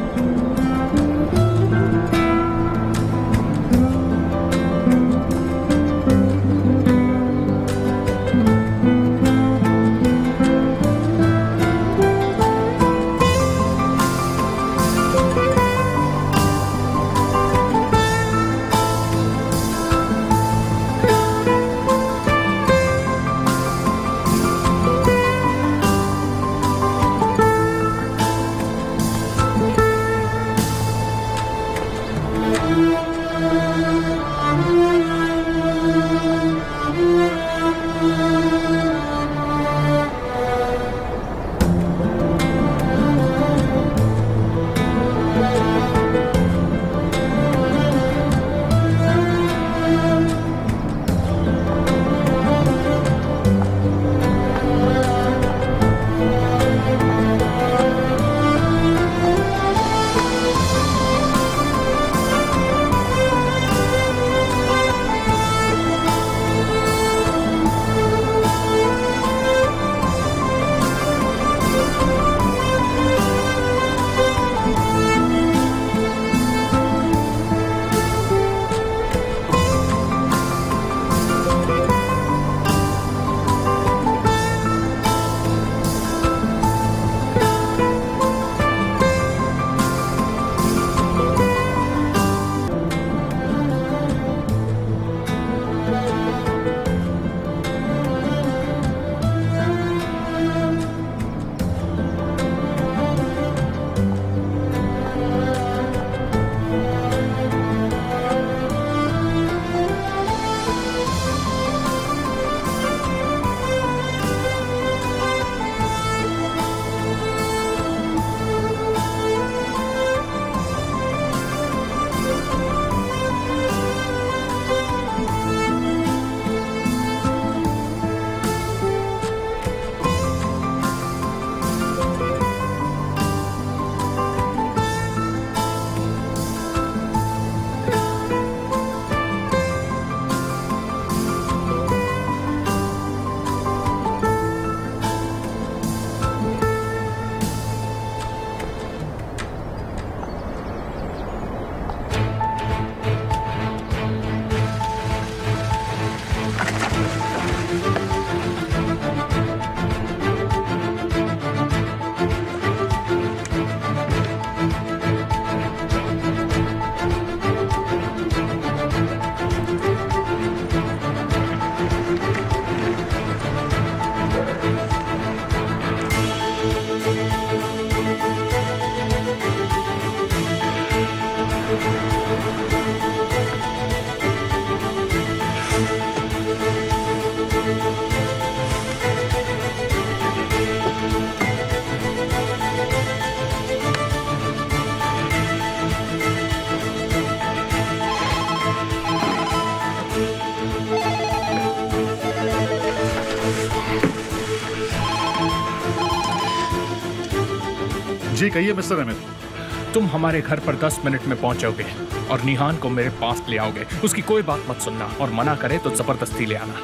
Speaker 9: जी कहिए मिस्टर अमीर।
Speaker 5: तुम हमारे घर पर 10 मिनट में पहुंचोगे और निहान को मेरे पास ले आओगे। उसकी कोई बात मत सुनना और मना करे तो जबरदस्ती ले आना।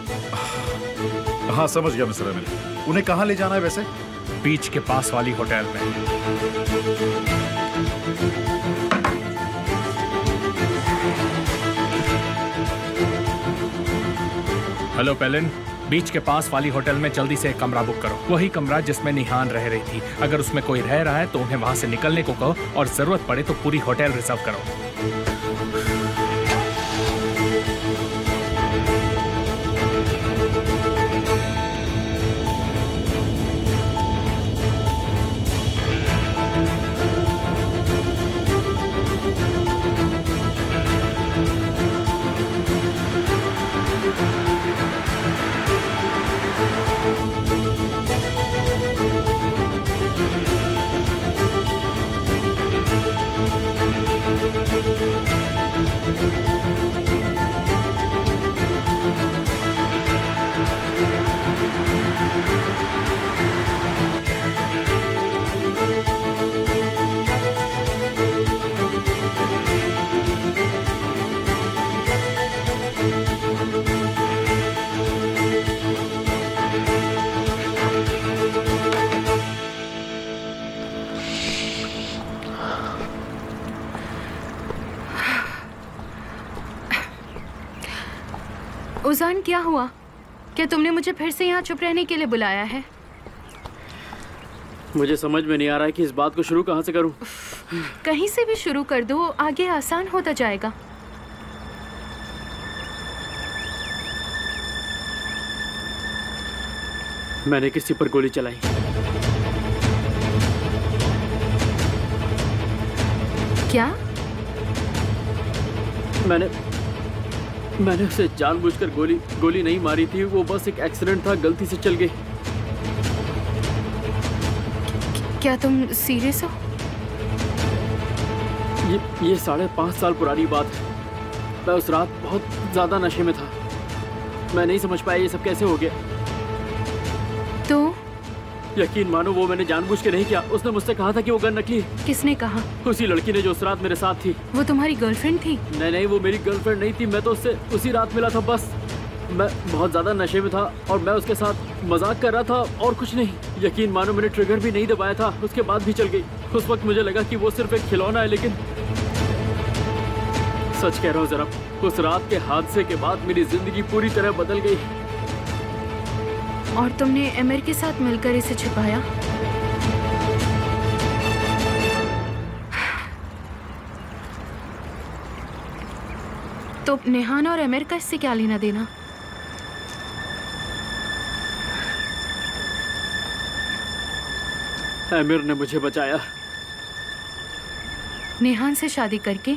Speaker 9: हाँ समझ गया मिस्टर अमीर। उन्हें कहाँ ले जाना है वैसे?
Speaker 5: बीच के पास वाली होटल में। हेलो पेलिन, बीच के पास वाली होटल में जल्दी से एक कमरा बुक करो। वही कमरा जिसमें निहान रह रही थी। अगर उसमें कोई रह रहा है तो उन्हें वहां से निकलने को कहो और जरूरत पड़े तो पूरी होटल रिजर्व करो।
Speaker 1: उजान, क्या हुआ? क्या तुमने मुझे फिर से यहाँ चुप रहने के लिए बुलाया है?
Speaker 10: मुझे समझ में नहीं आ रहा है कि इस बात को शुरू कहाँ से करूँ।
Speaker 1: कहीं से भी शुरू कर दो, आगे आसान होता जाएगा।
Speaker 10: मैंने किसी पर गोली चलाई।
Speaker 1: क्या?
Speaker 10: मैंने उसे जानबूझकर गोली नहीं मारी थी। वो बस एक एक्सीडेंट था, गलती से चल गई।
Speaker 1: क्या तुम सीरियस हो?
Speaker 10: ये 5.5 साल पुरानी बात है। मैं उस रात बहुत ज्यादा नशे में था। मैं नहीं समझ पाया ये सब कैसे हो गया।
Speaker 1: तो
Speaker 10: यकीन मानो वो मैंने जानबूझ के नहीं किया। उसने मुझसे कहा था कि वो गन नकली।
Speaker 1: किसने कहा?
Speaker 10: उसी लड़की ने जो उस रात मेरे साथ थी।
Speaker 1: वो तुम्हारी गर्लफ्रेंड थी?
Speaker 10: नहीं, वो मेरी गर्लफ्रेंड नहीं थी। मैं तो उससे उसी रात मिला था। बस मैं बहुत ज्यादा नशे में था और मैं उसके साथ मजाक कर रहा था और कुछ नहीं। यकीन मानो मैंने ट्रिगर भी नहीं दबाया था। उसके बाद भी चल गई। उस वक्त मुझे लगा कि वो सिर्फ एक खिलौना है, लेकिन सच कह रहा हूँ जरा, उस रात के हादसे के बाद मेरी जिंदगी पूरी तरह बदल गई।
Speaker 1: और तुमने अमीर के साथ मिलकर इसे छिपाया? तो निहान और अमीर का इससे क्या लेना देना?
Speaker 10: अमीर ने मुझे बचाया।
Speaker 1: निहान से शादी करके?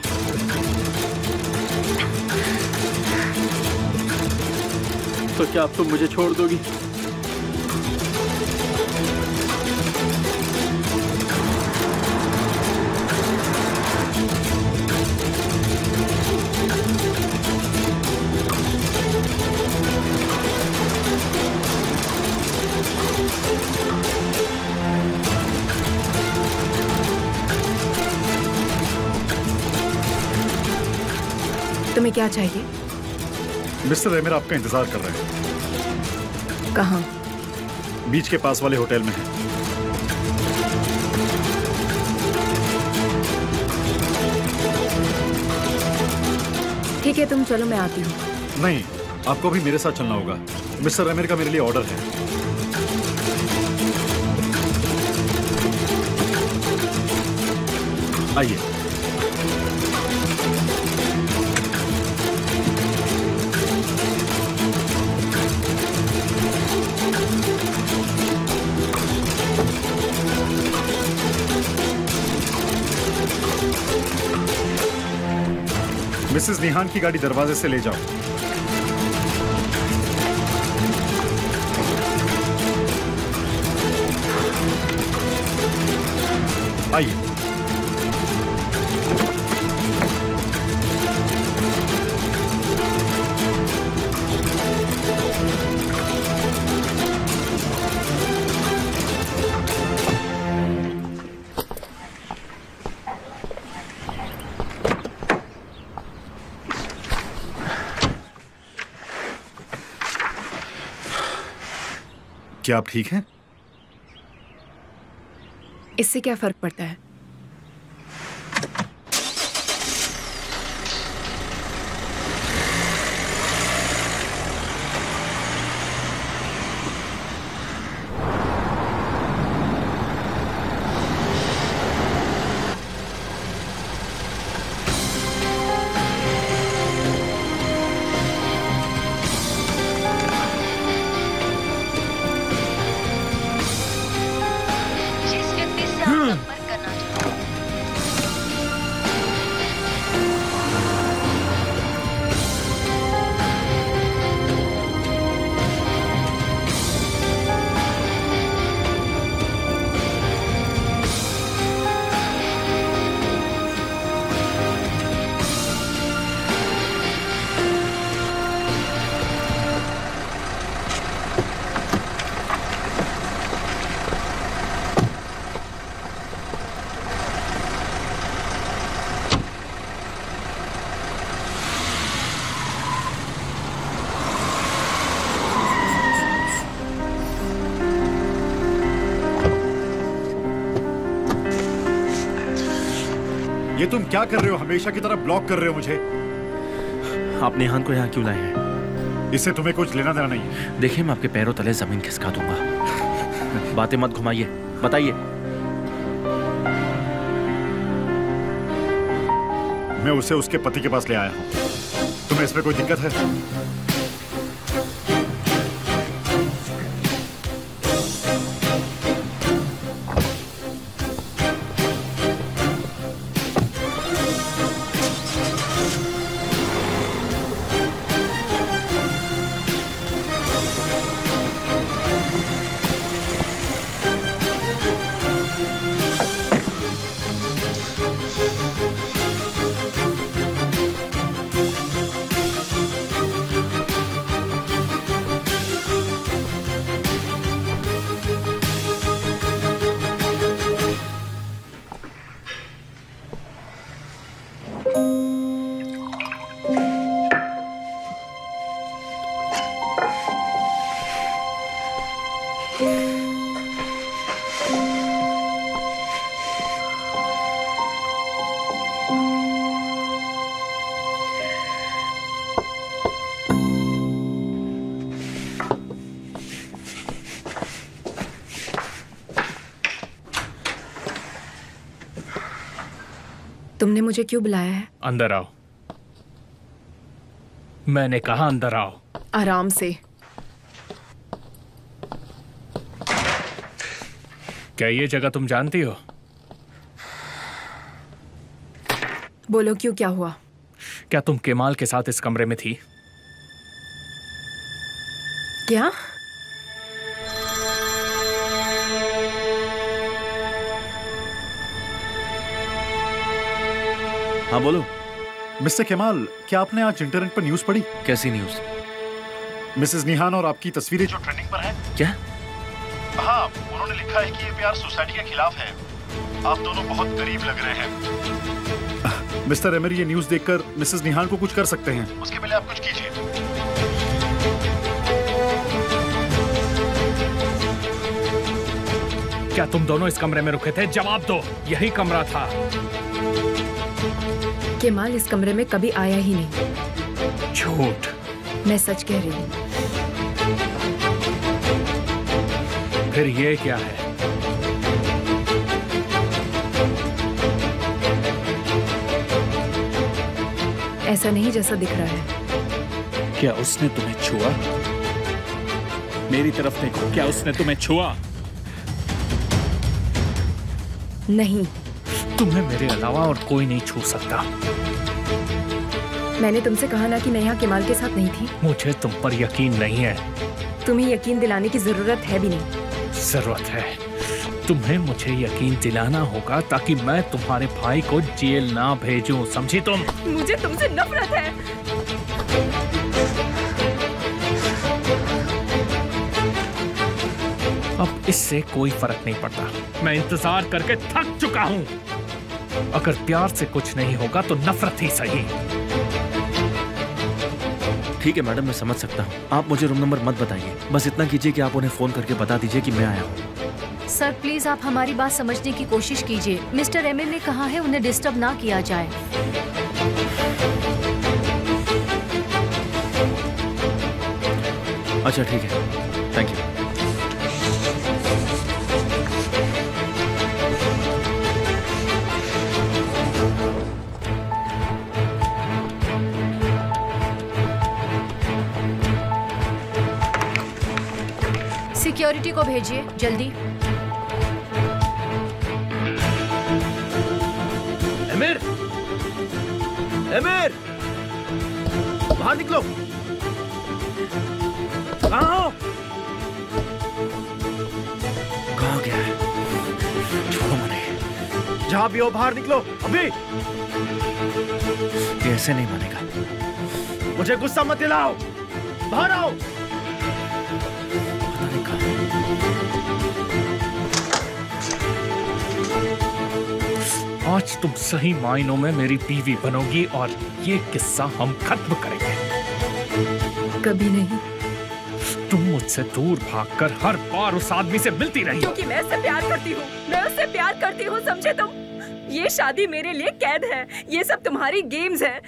Speaker 10: तो क्या अब तुम मुझे छोड़ दोगी?
Speaker 6: तुम्हें क्या चाहिए?
Speaker 9: मिस्टर अमीर आपका इंतजार कर रहे हैं।
Speaker 6: कहाँ?
Speaker 9: बीच के पास वाले होटल में है।
Speaker 6: ठीक है, तुम चलो, मैं आती हूँ।
Speaker 9: नहीं, आपको भी मेरे साथ चलना होगा। मिस्टर अमीर का मेरे लिए ऑर्डर है। आइए। मिसेस निहान की गाड़ी दरवाजे से ले जाओ। आइए। क्या आप ठीक हैं?
Speaker 6: इससे क्या फर्क पड़ता है?
Speaker 9: ये तुम क्या कर रहे हो? हमेशा की तरह ब्लॉक कर रहे हो मुझे।
Speaker 3: आप नेहान को यहाँ क्यों लाए हैं?
Speaker 9: इससे तुम्हें कुछ लेना देना नहीं है।
Speaker 3: देखिए, मैं आपके पैरों तले जमीन खिसका दूंगा। बातें मत घुमाइए, बताइए।
Speaker 9: मैं उसे उसके पति के पास ले आया हूँ। तुम्हें इसमें कोई दिक्कत है?
Speaker 6: तुमने मुझे क्यों बुलाया है?
Speaker 5: अंदर आओ। मैंने कहा अंदर आओ।
Speaker 6: आराम से।
Speaker 5: क्या ये जगह तुम जानती हो?
Speaker 6: बोलो, क्यों, क्या हुआ?
Speaker 5: क्या तुम केमाल के साथ इस कमरे में थी?
Speaker 6: क्या?
Speaker 3: हाँ बोलो।
Speaker 9: मिस्टर केमाल, क्या आपने आज इंटरनेट पर न्यूज पढ़ी?
Speaker 3: कैसी न्यूज?
Speaker 9: मिसेस निहान और आपकी तस्वीरें जो ट्रेंडिंग पर हैं।
Speaker 3: क्या?
Speaker 9: हाँ, उन्होंने लिखा है कि ये प्यार सोसाइटी के खिलाफ है। आप दोनों बहुत करीब लग रहे हैं। मिस्टर एमर, ये न्यूज देखकर मिसेस निहान को कुछ कर सकते हैं। उसके पहले आप कुछ कीजिए।
Speaker 5: क्या तुम दोनों इस कमरे में रुके थे? जवाब दो। यही कमरा था।
Speaker 6: केमाल इस कमरे में कभी आया ही नहीं।
Speaker 5: झूठ।
Speaker 6: मैं सच कह रही हूँ।
Speaker 5: फिर ये क्या है?
Speaker 6: ऐसा नहीं जैसा दिख रहा है।
Speaker 12: क्या उसने तुम्हें छुआ? मेरी तरफ देखो, क्या उसने तुम्हें छुआ?
Speaker 6: नहीं।
Speaker 5: तुम्हें मेरे अलावा और कोई नहीं छू सकता।
Speaker 6: मैंने तुमसे कहा ना कि मैं यहाँ केमाल के साथ नहीं थी।
Speaker 5: मुझे तुम पर यकीन नहीं है।
Speaker 6: तुम्हें यकीन दिलाने की जरूरत है भी नहीं।
Speaker 5: जरूरत है। तुम्हें मुझे यकीन दिलाना होगा ताकि मैं तुम्हारे भाई को जेल ना भेजूं, समझी तुम?
Speaker 6: मुझे तुमसे नफरत है।
Speaker 5: अब इससे कोई फर्क नहीं पड़ता। मैं इंतजार करके थक चुका हूं। अगर प्यार से कुछ नहीं होगा तो नफरत ही सही।
Speaker 3: ठीक है मैडम, मैं समझ सकता हूँ। आप मुझे रूम नंबर मत बताइए, बस इतना कीजिए कि आप उन्हें फोन करके बता दीजिए कि मैं आया हूँ।
Speaker 7: सर प्लीज आप हमारी बात समझने की कोशिश कीजिए। मिस्टर एमिर ने कहा है उन्हें डिस्टर्ब ना किया जाए।
Speaker 3: अच्छा ठीक है, थैंक यू।
Speaker 7: सिक्योरिटी को भेजिए जल्दी।
Speaker 3: एमिर, एमिर, बाहर निकलो। कहाँ हो? कहाँ गया है? छोड़ो मुझे। जहाँ भी हो बाहर निकलो अभी। ये ऐसे नहीं मानेगा। मुझे गुस्सा मत दिलाओ, बाहर आओ।
Speaker 5: आज तुम सही मायनों में मेरी बीवी बनोगी और ये किस्सा हम खत्म करेंगे।
Speaker 6: कभी नहीं।
Speaker 5: तुम मुझसे दूर भागकर हर बार उस आदमी से मिलती रही।
Speaker 13: क्योंकि मैं उससे प्यार करती हूँ, मैं उससे प्यार करती हूँ, समझे तुम? ये शादी मेरे लिए कैद है, ये सब तुम्हारी गेम्स है।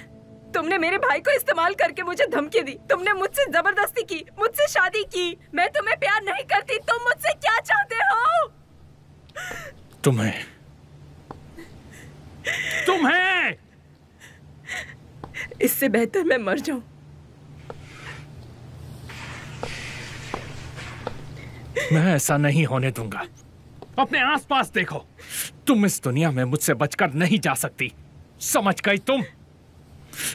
Speaker 13: तुमने मेरे भाई को इस्तेमाल करके मुझे धमकी दी, तुमने मुझसे जबरदस्ती की, मुझसे शादी की। मैं तुम्हें प्यार नहीं करती, तुम मुझसे क्या चाहते हो?
Speaker 5: तुम्हें
Speaker 13: इससे बेहतर मैं मर जाऊं।
Speaker 5: मैं ऐसा नहीं होने दूंगा। अपने आसपास देखो, तुम इस दुनिया में मुझसे बचकर नहीं जा सकती, समझ गई तुम?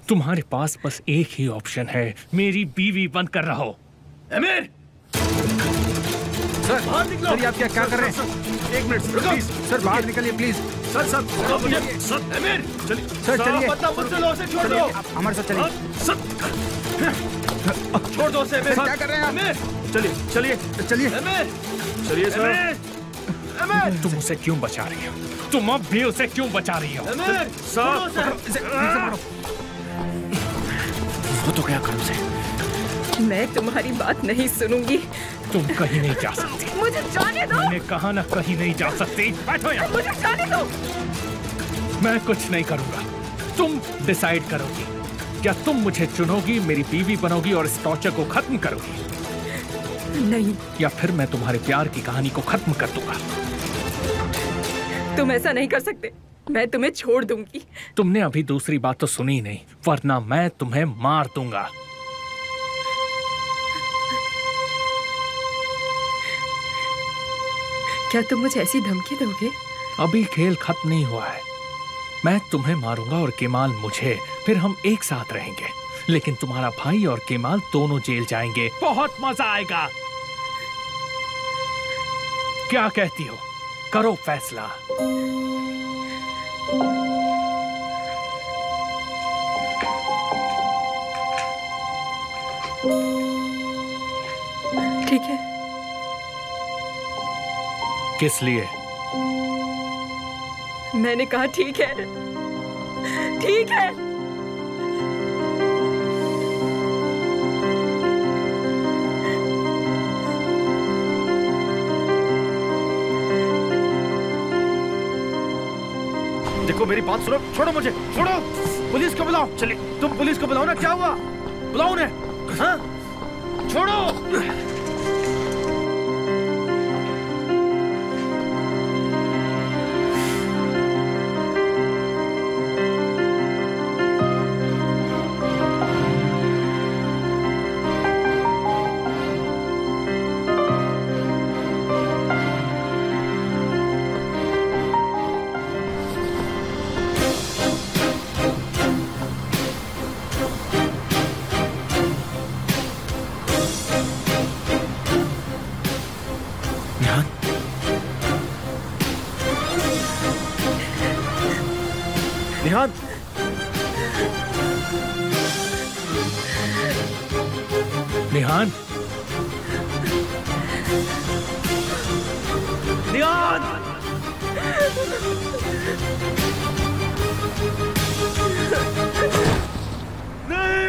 Speaker 5: तुम्हारे पास बस एक ही ऑप्शन है, मेरी बीवी बनकर रहो।
Speaker 3: एमिर!
Speaker 14: सर बाहर निकलो। सर, आप क्या कर रहे हैं?
Speaker 9: एक मिनट
Speaker 14: प्लीज सर, बाहर निकलिए प्लीज।
Speaker 9: सर
Speaker 3: एमिर
Speaker 14: चलिए सर, चलिए
Speaker 9: मुझसे लो, उसे छोड़ दो।
Speaker 14: हमारे साथ चलिए।
Speaker 3: छोड़ दो उसे।
Speaker 14: क्या कर रहे हैं आप?
Speaker 3: चलिए चलिए
Speaker 14: चलिए
Speaker 3: चलिए सर।
Speaker 5: एमिर! तुम उसे क्यों बचा रही हो? तुम अब भी उसे क्यों बचा रही हो?
Speaker 3: एमिर! वो तो क्या करूं से?
Speaker 13: मैं तुम्हारी बात नहीं सुनूंगी।
Speaker 5: तुम कहीं नहीं जा सकती।
Speaker 13: मुझे जाने दो।
Speaker 5: मैंने कहा ना, कहीं नहीं जा सकती। बैठो यहाँ।
Speaker 13: मुझे जाने दो।
Speaker 5: मैं कुछ नहीं करूंगा, तुम डिसाइड करोगी। क्या तुम मुझे चुनोगी, मेरी बीवी बनोगी और इस टॉर्चर को खत्म करोगी?
Speaker 13: नहीं।
Speaker 5: या फिर मैं तुम्हारे प्यार की कहानी को खत्म कर दूंगा।
Speaker 13: तुम ऐसा नहीं कर सकते, मैं तुम्हें छोड़ दूंगी।
Speaker 5: तुमने अभी दूसरी बात तो सुनी नहीं, वरना मैं तुम्हें मार दूंगा।
Speaker 13: क्या तुम मुझे ऐसी धमकी दोगे?
Speaker 5: अभी खेल खत्म नहीं हुआ है। मैं तुम्हें मारूंगा और केमाल मुझे, फिर हम एक साथ रहेंगे। लेकिन तुम्हारा भाई और केमाल दोनों जेल जाएंगे। बहुत मजा आएगा। क्या कहती हो? करो फैसला।
Speaker 13: ठीक है।
Speaker 5: किस लिए?
Speaker 13: मैंने कहा ठीक है, ठीक है।
Speaker 3: देखो मेरी बात सुनो, छोड़ो मुझे, छोड़ो। पुलिस को बुलाओ। चलिए तुम पुलिस को बुलाओ ना। क्या हुआ? बुलाओ उन्हें। हाँ? छोड़ो। निहान,
Speaker 5: निहान,
Speaker 3: निहान! नहीं!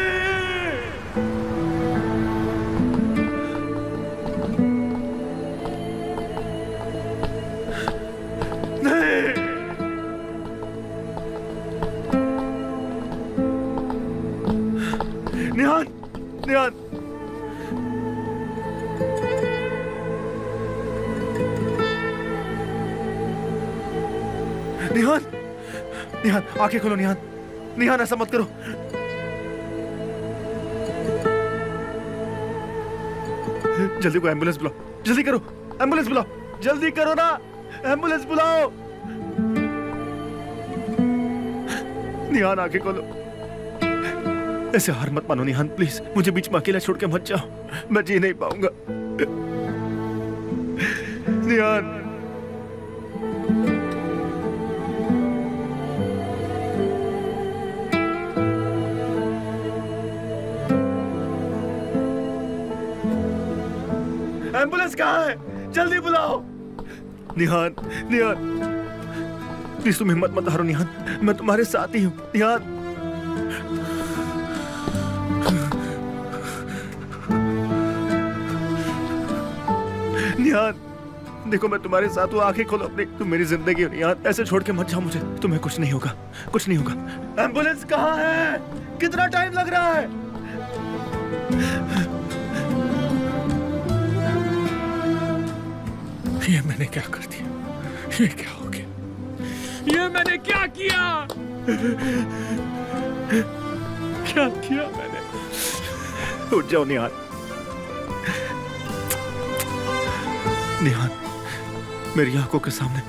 Speaker 9: निहान, निहान आंखें खोलो निहान, निहान ऐसा मत करो। जल्दी को एम्बुलेंस बुलाओ, जल्दी करो, एम्बुलेंस बुलाओ, जल्दी करो ना, एम्बुलेंस बुलाओ। निहान आंखें खोलो, ऐसे हार मत मानो निहान, प्लीज मुझे बीच में अकेला छोड़ के मत जाओ, मैं जी नहीं पाऊंगा। निहान एम्बुलेंस कहाँ है, जल्दी बुलाओ। निहान, निहान प्लीज तुम हिम्मत मत हारो निहान, मैं तुम्हारे साथ ही हूँ निहान। निहान देखो मैं तुम्हारे साथ हूँ, आंखें खोलो अपनी, तुम मेरी जिंदगी हो निहान, ऐसे छोड़ के मत जाओ मुझे, तुम्हें कुछ नहीं होगा, कुछ नहीं होगा। एम्बुलेंस कहाँ है, कितना टाइम लग रहा है?
Speaker 5: ये मैंने क्या कर दिया, ये क्या हो गया, ये मैंने क्या किया, क्या किया मैंने?
Speaker 9: उठ जाओ निहान, निहान मेरी आंखों के सामने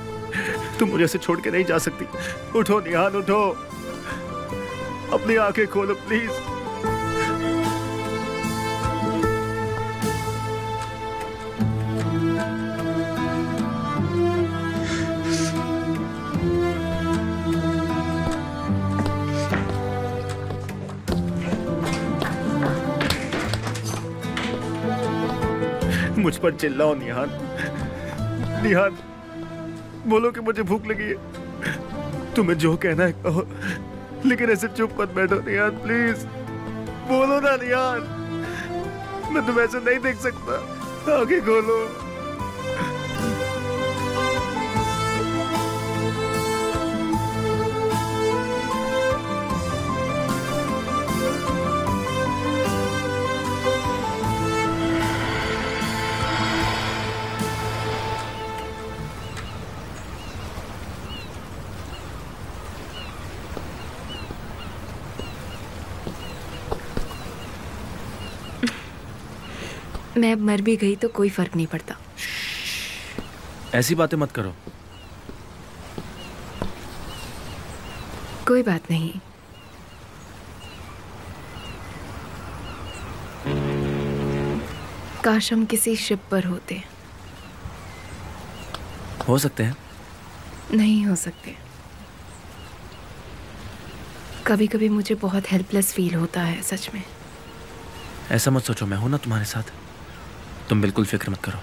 Speaker 9: तुम मुझे ऐसे छोड़ के नहीं जा सकती। उठो निहान, उठो, अपनी आंखें खोलो प्लीज। मुझ पर चिल्लाओ निहान, निहान बोलो कि मुझे भूख लगी है, तुम्हें जो कहना है कहो, लेकिन ऐसे चुप मत बैठो निहान, प्लीज बोलो ना निहान, मैं तुम्हें ऐसे नहीं देख सकता, आंखें खोलो।
Speaker 6: मैं अब मर भी गई तो कोई फर्क नहीं पड़ता।
Speaker 3: ऐसी बातें मत करो।
Speaker 6: कोई बात नहीं। काश हम किसी शिप पर होते।
Speaker 3: हो सकते हैं।
Speaker 6: नहीं हो सकते। कभी कभी मुझे बहुत हेल्पलेस फील होता है, सच में।
Speaker 3: ऐसा मत सोचो, मैं हूं ना तुम्हारे साथ, तुम बिल्कुल फिक्र मत करो।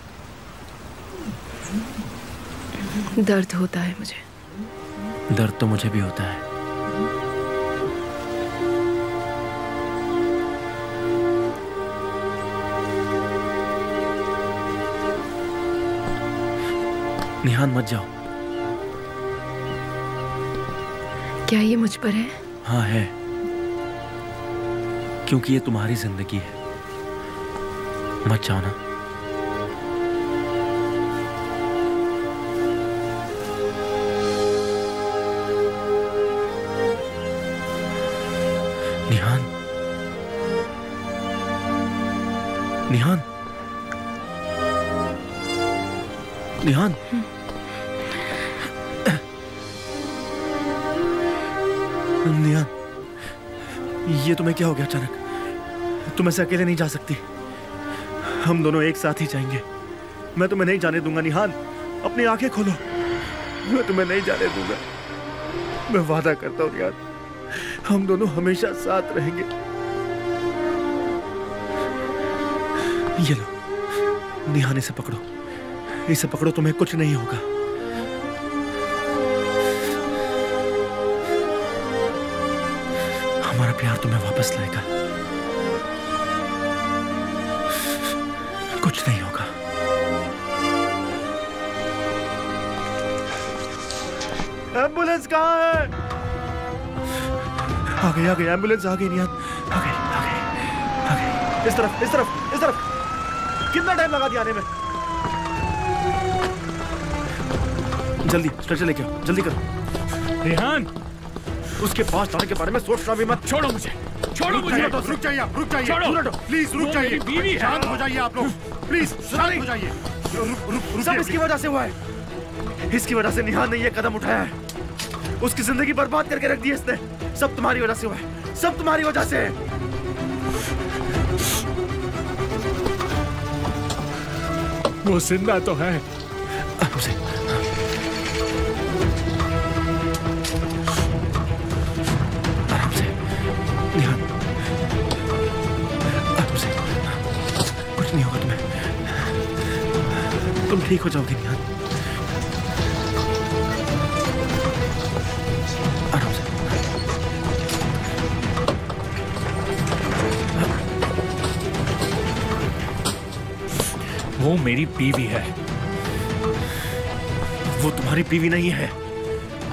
Speaker 6: दर्द होता है मुझे।
Speaker 3: दर्द तो मुझे भी होता है। निहान मत जाओ।
Speaker 6: क्या ये मुझ पर है?
Speaker 3: हाँ है, क्योंकि ये तुम्हारी जिंदगी है। मत जाओ ना। निहान, निहान, निहान, निहान, ये तुम्हें क्या हो गया अचानक? तुम ऐसे अकेले नहीं जा सकती, हम दोनों एक साथ ही जाएंगे। मैं तुम्हें नहीं जाने दूंगा निहान, अपनी आंखें खोलो, मैं तुम्हें नहीं जाने दूंगा। मैं वादा करता हूँ निहान, हम दोनों हमेशा साथ रहेंगे। ये लो निहान, इसे पकड़ो, इसे पकड़ो, तुम्हें कुछ नहीं होगा। हमारा प्यार तुम्हें वापस लाएगा, कुछ नहीं होगा। एम्बुलेंस कहाँ है? आ गई, आ गई, एम्बुलेंस आ गई निहान, आ गई, आ गई, आ गई। इस तरफ, इस तरफ, इस तरफ। कितना टाइम लगा दिया आने में? जल्दी स्ट्रेचर लेके आओ, जल्दी करो।
Speaker 5: रेहान,
Speaker 3: उसके पास जाने के बारे में सोचना भी मत।
Speaker 5: छोड़ो मुझे, छोड़ो मुझे।
Speaker 9: रुक जाइए आप, रुक जाइए, प्लीज रुक जाइए,
Speaker 5: बीवी है।
Speaker 9: शांत हो जाइए आप लोग, प्लीज शांत हो जाइए।
Speaker 3: सब इसकी वजह से हुआ है। इसकी वजह से निहान ने ये कदम उठाया है। उसकी जिंदगी बर्बाद करके रख दी इसने। सब तुम्हारी वजह से हुआ है, सब तुम्हारी वजह से।
Speaker 5: वो जिंदा तो है।
Speaker 3: आराम से निहान, आराम से। कुछ नहीं होगा तुम्हें, तुम ठीक हो जाओगे निहान। आराम से।
Speaker 5: वो मेरी बीवी है।
Speaker 3: वो तुम्हारी बीवी नहीं है,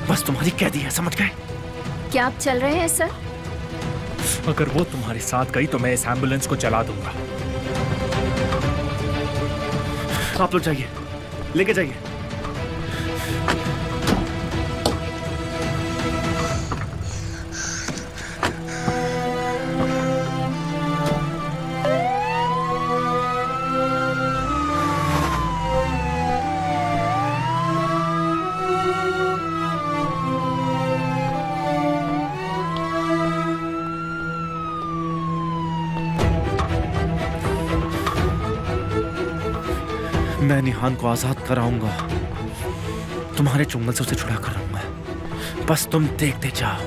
Speaker 3: बस तुम्हारी कैदी है, समझ गए?
Speaker 2: क्या आप चल रहे हैं सर?
Speaker 5: अगर वो तुम्हारे साथ गई तो मैं इस एम्बुलेंस को चला दूंगा।
Speaker 3: आप लोग जाइए, लेके जाइए। मैं निहान को आजाद कराऊंगा, तुम्हारे चुंगल से उसे छुड़ा कर रहूंगा। बस तुम देखते जाओ।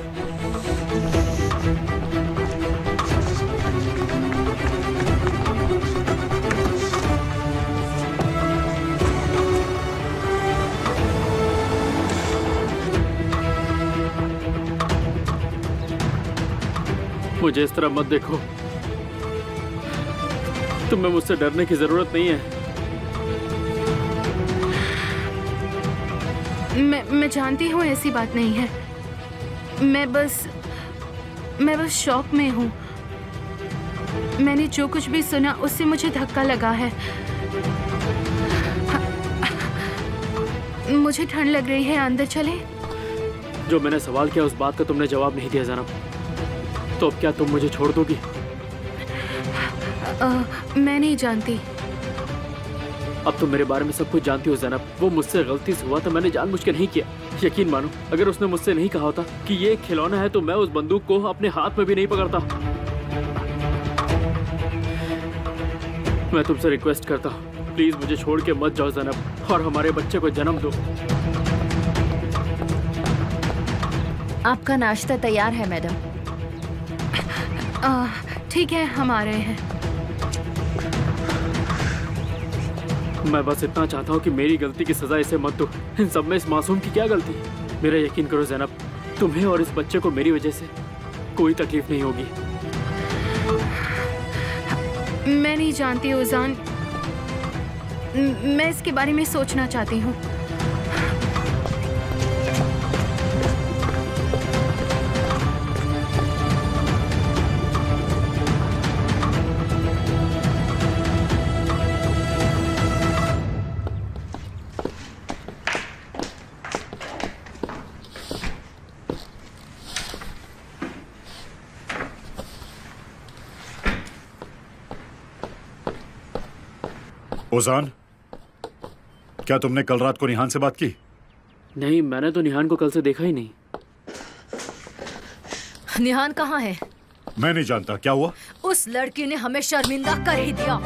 Speaker 10: मुझे इस तरह मत देखो, तुम्हें मुझसे डरने की जरूरत नहीं है।
Speaker 1: मैं जानती हूँ ऐसी बात नहीं है। मैं बस शॉक में हूँ। मैंने जो कुछ भी सुना उससे मुझे धक्का लगा है। मुझे ठंड लग रही है, अंदर चले?
Speaker 10: जो मैंने सवाल किया उस बात का तुमने जवाब नहीं दिया ज़ैनब, तो अब क्या तुम मुझे छोड़ दोगी?
Speaker 1: मैं नहीं जानती।
Speaker 10: अब तुम मेरे बारे में सब कुछ जानती हो ज़ैनब। वो मुझसे गलती से हुआ था, मैंने जानबूझ के नहीं किया। यकीन मानो, अगर उसने मुझसे नहीं कहा होता कि ये एक खिलौना है तो मैं उस बंदूक को अपने हाथ में भी नहीं पकड़ता। मैं तुमसे रिक्वेस्ट करता हूँ, प्लीज मुझे छोड़ के मत जाओ ज़ैनब, और हमारे बच्चे को जन्म दो।
Speaker 2: आपका नाश्ता तैयार है मैडम।
Speaker 1: ठीक है, हम आ रहे हैं।
Speaker 10: मैं बस इतना चाहता हूँ कि मेरी गलती की सजा इसे मत दो। इन सब में इस मासूम की क्या गलती? मेरा यकीन करो ज़ैनब, तुम्हें और इस बच्चे को मेरी वजह से कोई तकलीफ नहीं होगी।
Speaker 1: मैं नहीं जानती उजान, मैं इसके बारे में सोचना चाहती हूँ।
Speaker 9: ओजान, क्या तुमने कल रात को निहान से बात की?
Speaker 10: नहीं, मैंने तो निहान को कल से देखा ही नहीं।
Speaker 7: निहान कहाँ है?
Speaker 9: मैं नहीं जानता, क्या हुआ?
Speaker 7: उस लड़की ने हमें शर्मिंदा कर ही दिया।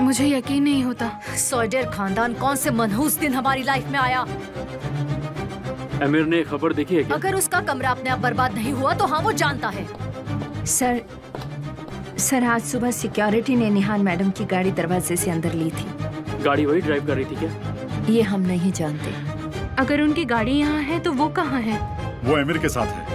Speaker 1: मुझे यकीन नहीं होता।
Speaker 7: सॉयडर खानदान कौन से मनहूस दिन हमारी लाइफ में आया?
Speaker 10: अमीर ने खबर देखी है क्या?
Speaker 7: अगर उसका कमरा अपने आप बर्बाद नहीं हुआ तो हाँ, वो जानता है।
Speaker 2: सर आज सुबह सिक्योरिटी ने निहान मैडम की गाड़ी दरवाजे से अंदर ली थी।
Speaker 10: गाड़ी वही ड्राइव कर रही थी क्या?
Speaker 2: ये हम नहीं जानते।
Speaker 1: अगर उनकी गाड़ी यहाँ है तो वो कहाँ है?
Speaker 9: वो अमीर के साथ है।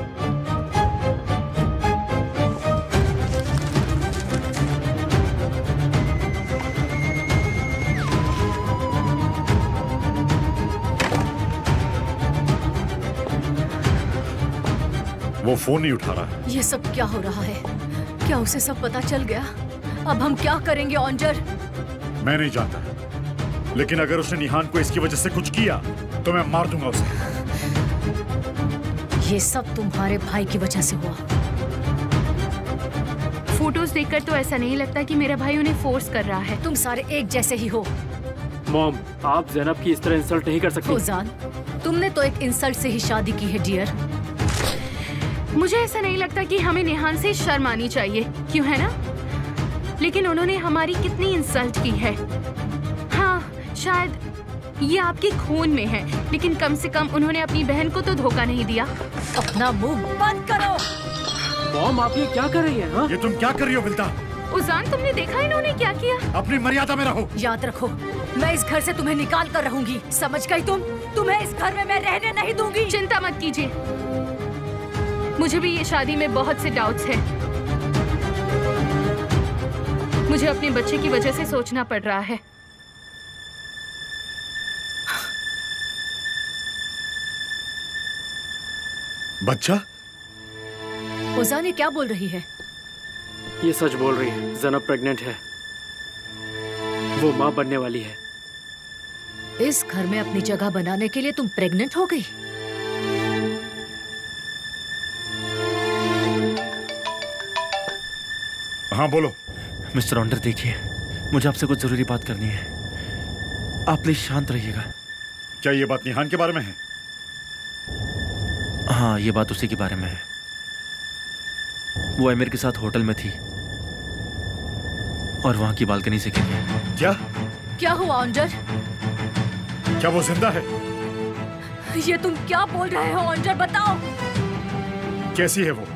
Speaker 9: वो फोन नहीं उठा रहा है।
Speaker 7: ये सब क्या हो रहा है? क्या उसे सब पता चल गया? अब हम क्या करेंगे ऑन्जर?
Speaker 9: मैं नहीं जानता, लेकिन अगर उसने निहान को इसकी वजह से कुछ किया तो मैं मार दूंगा उसे।
Speaker 7: ये सब तुम्हारे भाई की वजह से हुआ।
Speaker 1: फोटोज देखकर तो ऐसा नहीं लगता कि मेरा भाई उन्हें फोर्स कर रहा है।
Speaker 7: तुम सारे एक जैसे ही हो।
Speaker 10: मॉम, आप ज़ैनब की इस तरह इंसल्ट नहीं कर सकती।
Speaker 7: फौजान, तुमने तो एक इंसल्ट से ही शादी की है डियर।
Speaker 1: मुझे ऐसा नहीं लगता कि हमें निहान से शर्म आनी चाहिए, क्यों है ना? लेकिन उन्होंने हमारी कितनी इंसल्ट की है। हाँ, शायद ये आपके खून में है, लेकिन कम से कम उन्होंने अपनी बहन को तो धोखा नहीं दिया।
Speaker 7: अपना मुंह बंद करो।
Speaker 10: मॉम, आप ये क्या कर रही हैं? हाँ?
Speaker 9: ये तुम क्या कर रही हो बिल्ता?
Speaker 1: उजान, तुमने देखा इन्होंने क्या किया?
Speaker 9: अपनी मर्यादा में रहो।
Speaker 7: याद रखो, मैं इस घर से तुम्हें निकाल कर रहूंगी, समझ गई तुम? तुम्हें इस घर में मैं रहने नहीं दूंगी।
Speaker 1: चिंता मत कीजिए, मुझे भी ये शादी में बहुत से डाउट्स हैं। मुझे अपने बच्चे की वजह से सोचना पड़ रहा है।
Speaker 9: बच्चा?
Speaker 7: उजान, ये क्या बोल रही है?
Speaker 10: ये सच बोल रही है। ज़ैनब प्रेग्नेंट है, वो माँ बनने वाली है।
Speaker 7: इस घर में अपनी जगह बनाने के लिए तुम प्रेग्नेंट हो गई?
Speaker 9: हाँ बोलो।
Speaker 3: मिस्टर ऑन्डर, देखिए, मुझे आपसे कुछ जरूरी बात करनी है। आप प्लीज शांत रहिएगा।
Speaker 9: क्या ये बात निहान के बारे में है?
Speaker 3: हाँ, ये बात उसी के बारे में है। वो आमिर के साथ होटल में थी और वहां की बालकनी से गिर गई।
Speaker 7: क्या हुआ ऑन्जर?
Speaker 9: क्या वो जिंदा है?
Speaker 7: ये तुम क्या बोल रहे हो ऑन्जर, बताओ।
Speaker 9: कैसी है वो?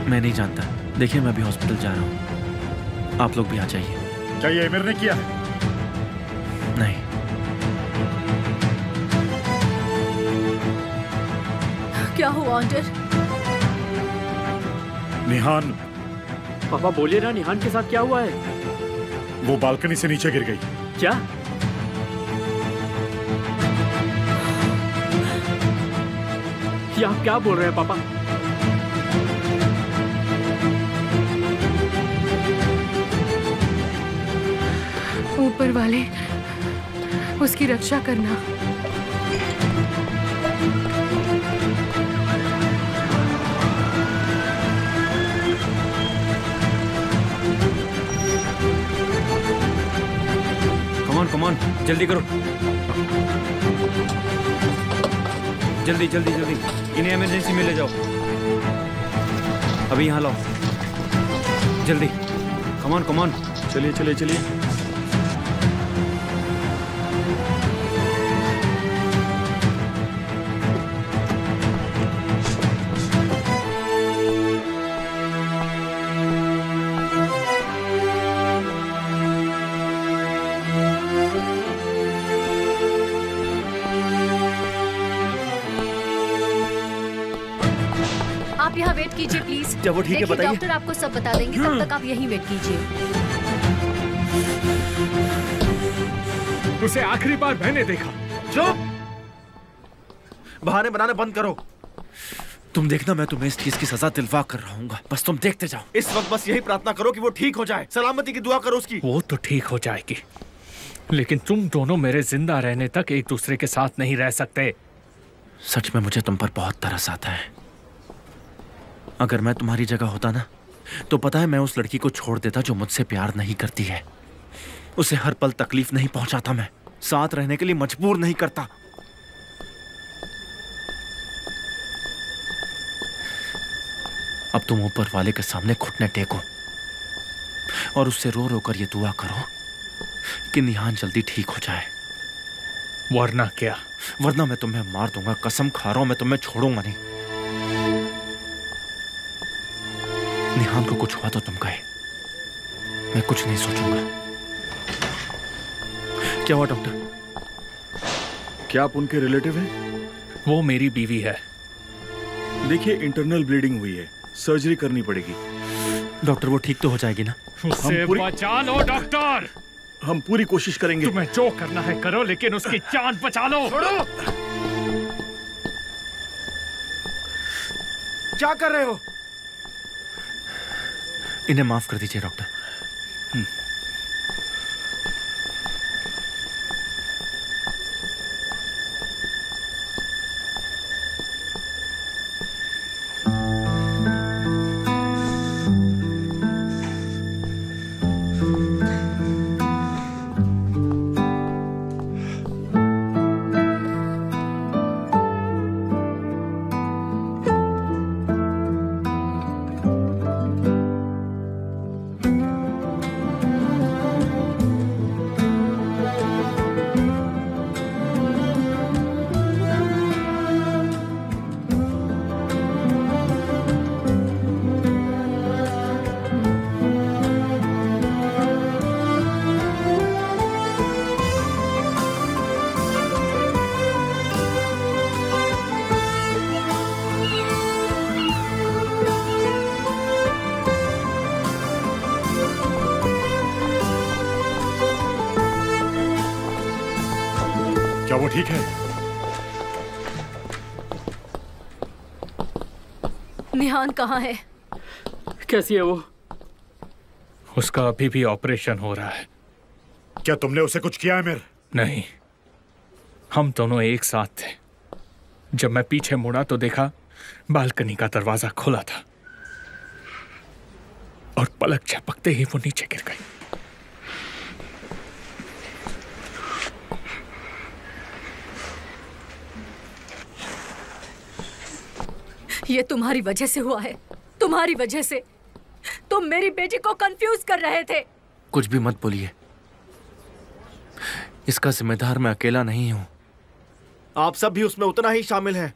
Speaker 3: मैं नहीं जानता। देखिए, मैं अभी हॉस्पिटल जा रहा हूँ, आप लोग भी आ जाइए।
Speaker 9: क्या ये आमिर ने किया है?
Speaker 3: नहीं।
Speaker 7: क्या हुआ ऑन्जर?
Speaker 9: निहान।
Speaker 10: पापा बोलिए ना, निहान के साथ क्या हुआ है?
Speaker 9: वो बालकनी से नीचे गिर गई।
Speaker 10: क्या? ये आप क्या बोल रहे हैं पापा?
Speaker 1: ऊपर वाले, उसकी रक्षा करना।
Speaker 8: कमॉन, जल्दी करो, जल्दी जल्दी जल्दी। इन्हें इमरजेंसी में ले जाओ, अभी यहाँ लाओ, जल्दी। कमॉन।
Speaker 9: चलिए चलिए चलिए।
Speaker 7: आप यहाँ वेट कीजिए प्लीज।
Speaker 3: क्या वो ठीक है? बताइए।
Speaker 7: डॉक्टर आपको सब बता देंगे, तब तक आप यहीं वेट कीजिए।
Speaker 5: उसे आखिरी बार मैंने देखा।
Speaker 3: चुप! बहाने बनाने बंद करो। तुम देखना, मैं तुम्हें इस चीज की सजा दिलवा कर रहूंगा। बस तुम देखते जाओ। इस वक्त बस यही प्रार्थना करो कि वो ठीक हो जाए। सलामती की दुआ करो उसकी।
Speaker 5: वो तो ठीक हो जाएगी, लेकिन तुम दोनों मेरे जिंदा रहने तक एक दूसरे के साथ नहीं रह सकते।
Speaker 3: सच में मुझे तुम पर बहुत तरस आता है। अगर मैं तुम्हारी जगह होता ना, तो पता है मैं उस लड़की को छोड़ देता जो मुझसे प्यार नहीं करती है। उसे हर पल तकलीफ नहीं पहुंचाता, मैं साथ रहने के लिए मजबूर नहीं करता। अब तुम ऊपर वाले के सामने घुटने टेको और उससे रो रो कर ये दुआ करो कि निहान जल्दी ठीक हो जाए।
Speaker 5: वरना क्या?
Speaker 3: वरना मैं तुम्हें मार दूंगा। कसम खा रहा हूं, मैं तुम्हें छोड़ूंगा नहीं। निहान को कुछ हुआ तो तुम कहे, मैं कुछ नहीं सोचूंगा। क्या हुआ डॉक्टर?
Speaker 9: क्या आप उनके रिलेटिव हैं?
Speaker 5: वो मेरी बीवी है।
Speaker 9: देखिए, इंटरनल ब्लीडिंग हुई है, सर्जरी करनी पड़ेगी।
Speaker 3: डॉक्टर, वो ठीक तो हो जाएगी ना?
Speaker 5: उसे बचा लो डॉक्टर।
Speaker 9: हम पूरी कोशिश करेंगे।
Speaker 5: तुम्हें जो करना है करो, लेकिन उसकी जान बचा लो।
Speaker 14: क्या कर रहे हो?
Speaker 3: इन्हें माफ कर दीजिए डॉक्टर।
Speaker 9: क्या वो ठीक है?
Speaker 7: निहान कहाँ है?
Speaker 10: कैसी है वो?
Speaker 5: उसका अभी भी ऑपरेशन हो रहा है।
Speaker 9: क्या तुमने उसे कुछ किया है मेरे?
Speaker 5: नहीं, हम दोनों एक साथ थे। जब मैं पीछे मुड़ा तो देखा बालकनी का दरवाजा खुला था और पलक झपकते ही वो नीचे गिर गई।
Speaker 7: ये तुम्हारी वजह से हुआ है, तुम्हारी वजह से। तुम मेरी बेटी को कंफ्यूज कर रहे थे।
Speaker 3: कुछ भी मत बोलिए, इसका जिम्मेदार मैं अकेला नहीं हूं।
Speaker 14: आप सब भी उसमें उतना ही शामिल हैं।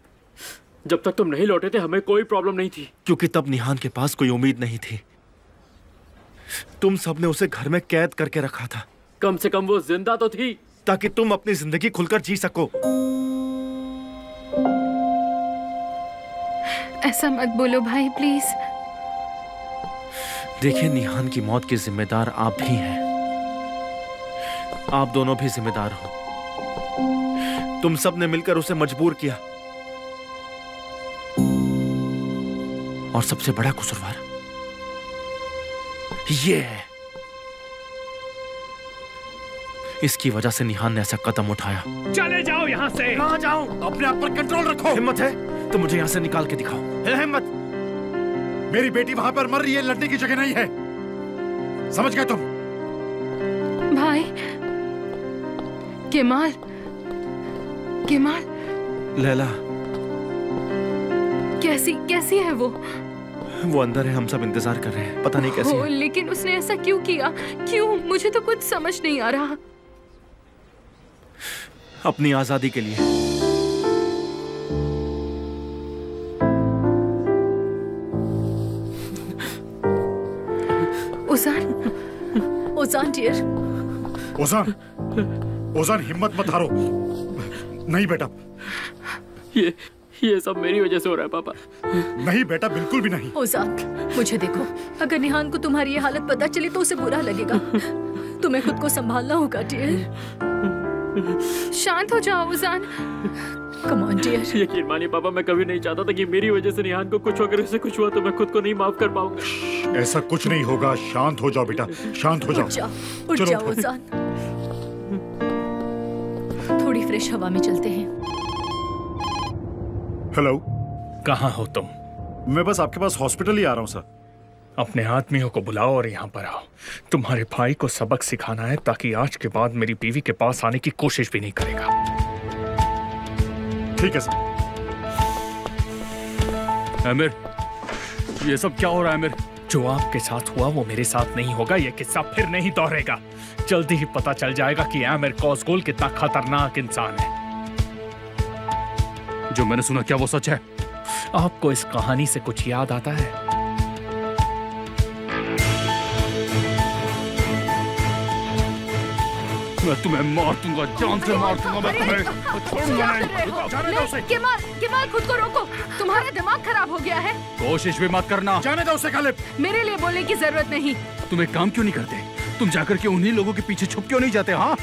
Speaker 10: जब तक तुम नहीं लौटे थे हमें कोई प्रॉब्लम नहीं थी,
Speaker 3: क्योंकि तब निहान के पास कोई उम्मीद नहीं थी। तुम सबने उसे घर में कैद करके रखा था।
Speaker 10: कम से कम वो जिंदा तो थी,
Speaker 3: ताकि तुम अपनी जिंदगी खुलकर जी सको।
Speaker 1: ऐसा मत बोलो भाई, प्लीज।
Speaker 3: देखिए, निहान की मौत के जिम्मेदार आप भी हैं। आप दोनों भी जिम्मेदार हो। तुम सब ने मिलकर उसे मजबूर किया, और सबसे बड़ा कसूरवार ये है। इसकी वजह से निहान ने ऐसा कदम उठाया।
Speaker 5: चले जाओ यहाँ से।
Speaker 9: कहाँ जाऊं? अपने आप पर कंट्रोल रखो।
Speaker 3: हिम्मत है तो मुझे यहाँ से निकाल के दिखाओ।
Speaker 9: है हिम्मत? मेरी बेटी वहां पर मर रही है, लड़ने की जगह नहीं है। समझ गए तुम?
Speaker 1: भाई केमाल, केमाल।
Speaker 3: लैला
Speaker 1: कैसी है वो?
Speaker 3: वो अंदर है, हम सब इंतजार कर रहे हैं। पता नहीं कैसी है।
Speaker 1: लेकिन उसने ऐसा क्यों किया? क्यों? मुझे तो कुछ समझ नहीं आ रहा।
Speaker 3: अपनी आजादी के लिए।
Speaker 7: ओजान डियर।
Speaker 9: ओजान हिम्मत मत हारो। नहीं बेटा,
Speaker 10: ये सब मेरी वजह से हो रहा है पापा।
Speaker 9: नहीं बेटा, बिल्कुल भी नहीं।
Speaker 7: ओजान, मुझे देखो, अगर निहान को तुम्हारी ये हालत पता चली तो उसे बुरा लगेगा। तुम्हें खुद को संभालना होगा डियर।
Speaker 1: शांत हो जाओ ओजान।
Speaker 7: Come on dear.
Speaker 10: यकीन मानिए पापा, मैं कभी नहीं चाहता था कि मेरी वजह से निहान को कुछ अगर उसे कुछ हुआ तो मैं खुद को नहीं माफ कर पाऊंगा।
Speaker 9: ऐसा कुछ नहीं होगा। शांत हो जाओ बेटा, शांत हो जाओ।
Speaker 7: उठ जाओ ओजान। थोड़ी फ्रेश हवा में चलते हैं।
Speaker 9: हेलो,
Speaker 5: कहाँ हो तुम?
Speaker 9: मैं बस आपके पास हॉस्पिटल ही आ रहा हूँ सर।
Speaker 5: अपने आदमियों को बुलाओ और यहाँ पर आओ। तुम्हारे भाई को सबक सिखाना है ताकि आज के बाद मेरी बीवी के पास आने की कोशिश भी नहीं करेगा।
Speaker 9: ठीक है सर।
Speaker 4: आमिर, ये सब क्या हो रहा है आमिर?
Speaker 5: जो आपके साथ हुआ वो मेरे साथ नहीं होगा। ये किस्सा फिर नहीं दोहरेगा। जल्दी ही पता चल जाएगा कि आमिर कॉसगोल कितना खतरनाक इंसान है।
Speaker 4: जो मैंने सुना, क्या वो सच है?
Speaker 5: आपको इस कहानी से कुछ याद आता है?
Speaker 4: मैं तुम्हें मार दूंगा, जान से मार दूंगा मैं तुम्हें। छोड़ूंगा नहीं।
Speaker 1: केमाल, खुद को रोको। तुम्हारा दिमाग खराब हो गया है।
Speaker 4: कोशिश भी मत करना।
Speaker 9: जाने दो उसे खालिद।
Speaker 1: मेरे लिए बोलने की जरूरत नहीं।
Speaker 4: तुम एक काम क्यों नहीं करते? तुम जाकर के उन्हीं लोगों के पीछे छुप क्यों नहीं जाते? हाँ,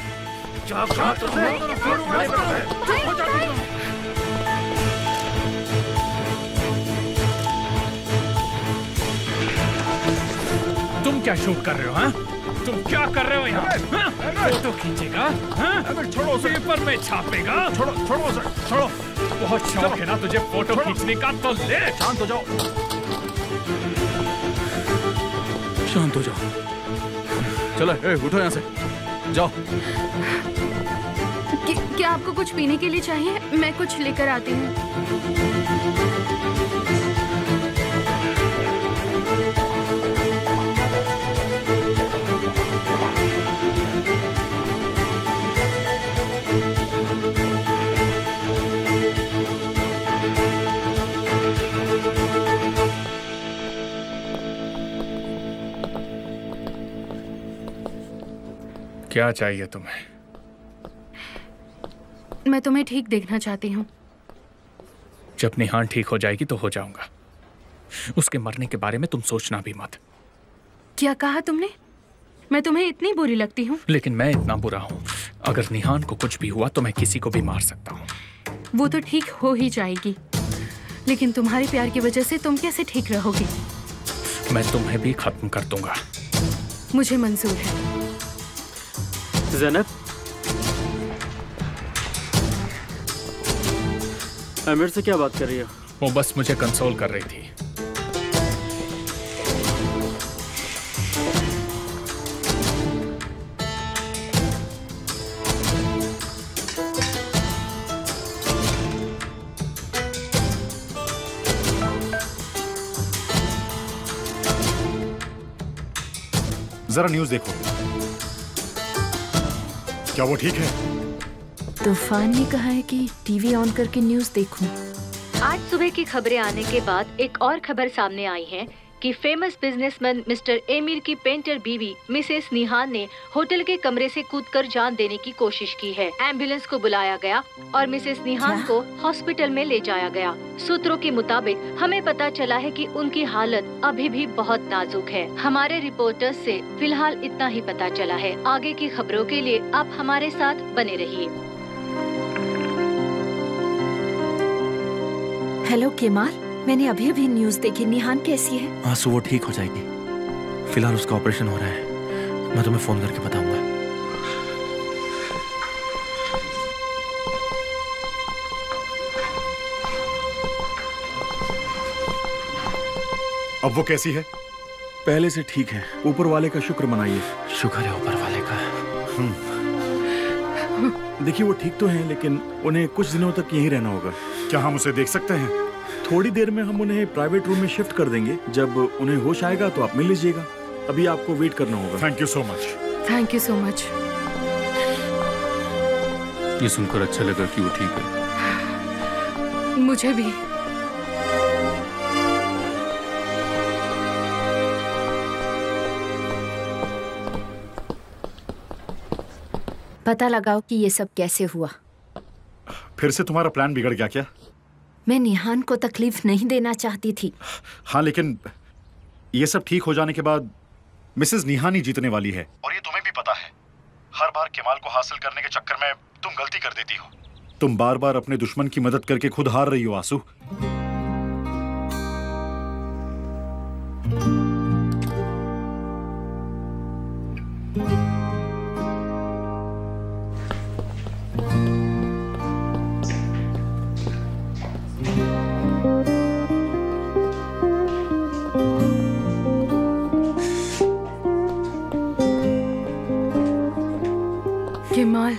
Speaker 5: तुम क्या शूट कर रहे हो? हाँ, तुम क्या कर रहे हो यहाँ? फोटो खींचेगा? छोड़ो, पेपर में छापेगा? छोड़ो छोड़ो छोड़ो। बहुत शौक है ना तुझे फोटो खींचने का, तो ले।
Speaker 12: शांत हो जाओ, शांत हो जाओ। चलो उठो यहाँ से, जाओ।
Speaker 1: क्या आपको कुछ पीने के लिए चाहिए? मैं कुछ लेकर आती हूँ।
Speaker 5: क्या चाहिए तुम्हें?
Speaker 1: मैं तुम्हें ठीक देखना चाहती हूँ।
Speaker 5: जब निहान ठीक हो जाएगी तो हो जाऊंगा। उसके मरने के बारे में तुम सोचना भी मत।
Speaker 1: क्या कहा तुमने? मैं तुम्हें इतनी बुरी लगती हूँ?
Speaker 5: लेकिन मैं इतना बुरा हूँ, अगर निहान को कुछ भी हुआ तो मैं किसी को भी मार सकता हूँ।
Speaker 1: वो तो ठीक हो ही जाएगी, लेकिन तुम्हारे प्यार की वजह से तुम कैसे ठीक रहोगी?
Speaker 5: मैं तुम्हें भी खत्म कर दूंगा।
Speaker 1: मुझे मंजूर है।
Speaker 10: ज़ैनब, आमिर से क्या बात कर रही हो?
Speaker 5: वो बस मुझे कंसोल कर रही थी।
Speaker 9: जरा न्यूज़ देखो, क्या वो ठीक है?
Speaker 2: तूफान ने कहा है कि टीवी ऑन करके न्यूज़ देखूं।
Speaker 15: आज सुबह की खबरें आने के बाद एक और खबर सामने आई है कि फेमस बिजनेसमैन मिस्टर एमिर की पेंटर बीवी मिसेस निहान ने होटल के कमरे से कूदकर जान देने की कोशिश की है। एम्बुलेंस को बुलाया गया और मिसेस निहान को हॉस्पिटल में ले जाया गया। सूत्रों के मुताबिक हमें पता चला है कि उनकी हालत अभी भी बहुत नाजुक है। हमारे रिपोर्टर्स से फिलहाल इतना ही पता चला है। आगे की खबरों के लिए आप हमारे साथ बने रहिए।
Speaker 2: हेलो केमाल, मैंने अभी न्यूज़ देखी। निहान कैसी है?
Speaker 3: आंसू, वो ठीक हो जाएगी। फिलहाल उसका ऑपरेशन हो रहा है। मैं तुम्हें फोन करके बताऊंगा।
Speaker 9: अब वो कैसी है?
Speaker 12: पहले से ठीक है। ऊपर वाले का शुक्र मनाइए।
Speaker 3: शुक्र है ऊपर वाले का।
Speaker 12: देखिए वो ठीक तो हैं, लेकिन उन्हें कुछ दिनों तक यहीं रहना होगा।
Speaker 9: क्या हम उसे देख सकते हैं?
Speaker 12: थोड़ी देर में हम उन्हें प्राइवेट रूम में शिफ्ट कर देंगे। जब उन्हें होश आएगा तो आप मिल लीजिएगा। अभी आपको वेट करना होगा।
Speaker 9: Thank you so much.
Speaker 1: Thank you so much.
Speaker 4: ये सुनकर अच्छा लगा कि वो ठीक है।
Speaker 1: मुझे भी।
Speaker 2: पता लगाओ कि ये सब कैसे हुआ।
Speaker 9: फिर से तुम्हारा प्लान बिगड़ गया क्या?
Speaker 2: मैं निहान को तकलीफ नहीं देना चाहती थी।
Speaker 9: हाँ, लेकिन ये सब ठीक हो जाने के बाद मिसेस निहान ही जीतने वाली है, और ये तुम्हें भी पता है। हर बार केमाल को हासिल करने के चक्कर में तुम गलती कर देती हो। तुम बार बार अपने दुश्मन की मदद करके खुद हार रही हो आंसू।
Speaker 1: केमाल,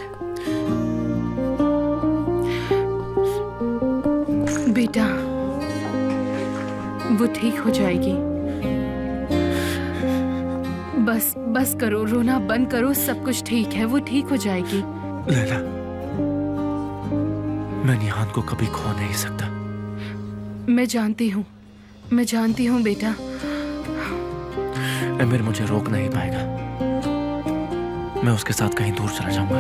Speaker 1: बेटा, वो ठीक हो जाएगी। बस करो, रोना बंद करो। सब कुछ ठीक है, वो ठीक हो जाएगी।
Speaker 3: लैला, मैं निहान को कभी खो नहीं सकता।
Speaker 1: मैं जानती हूँ बेटा।
Speaker 3: एमिर मुझे रोक नहीं पाएगा। मैं उसके साथ कहीं दूर चला जाऊंगा।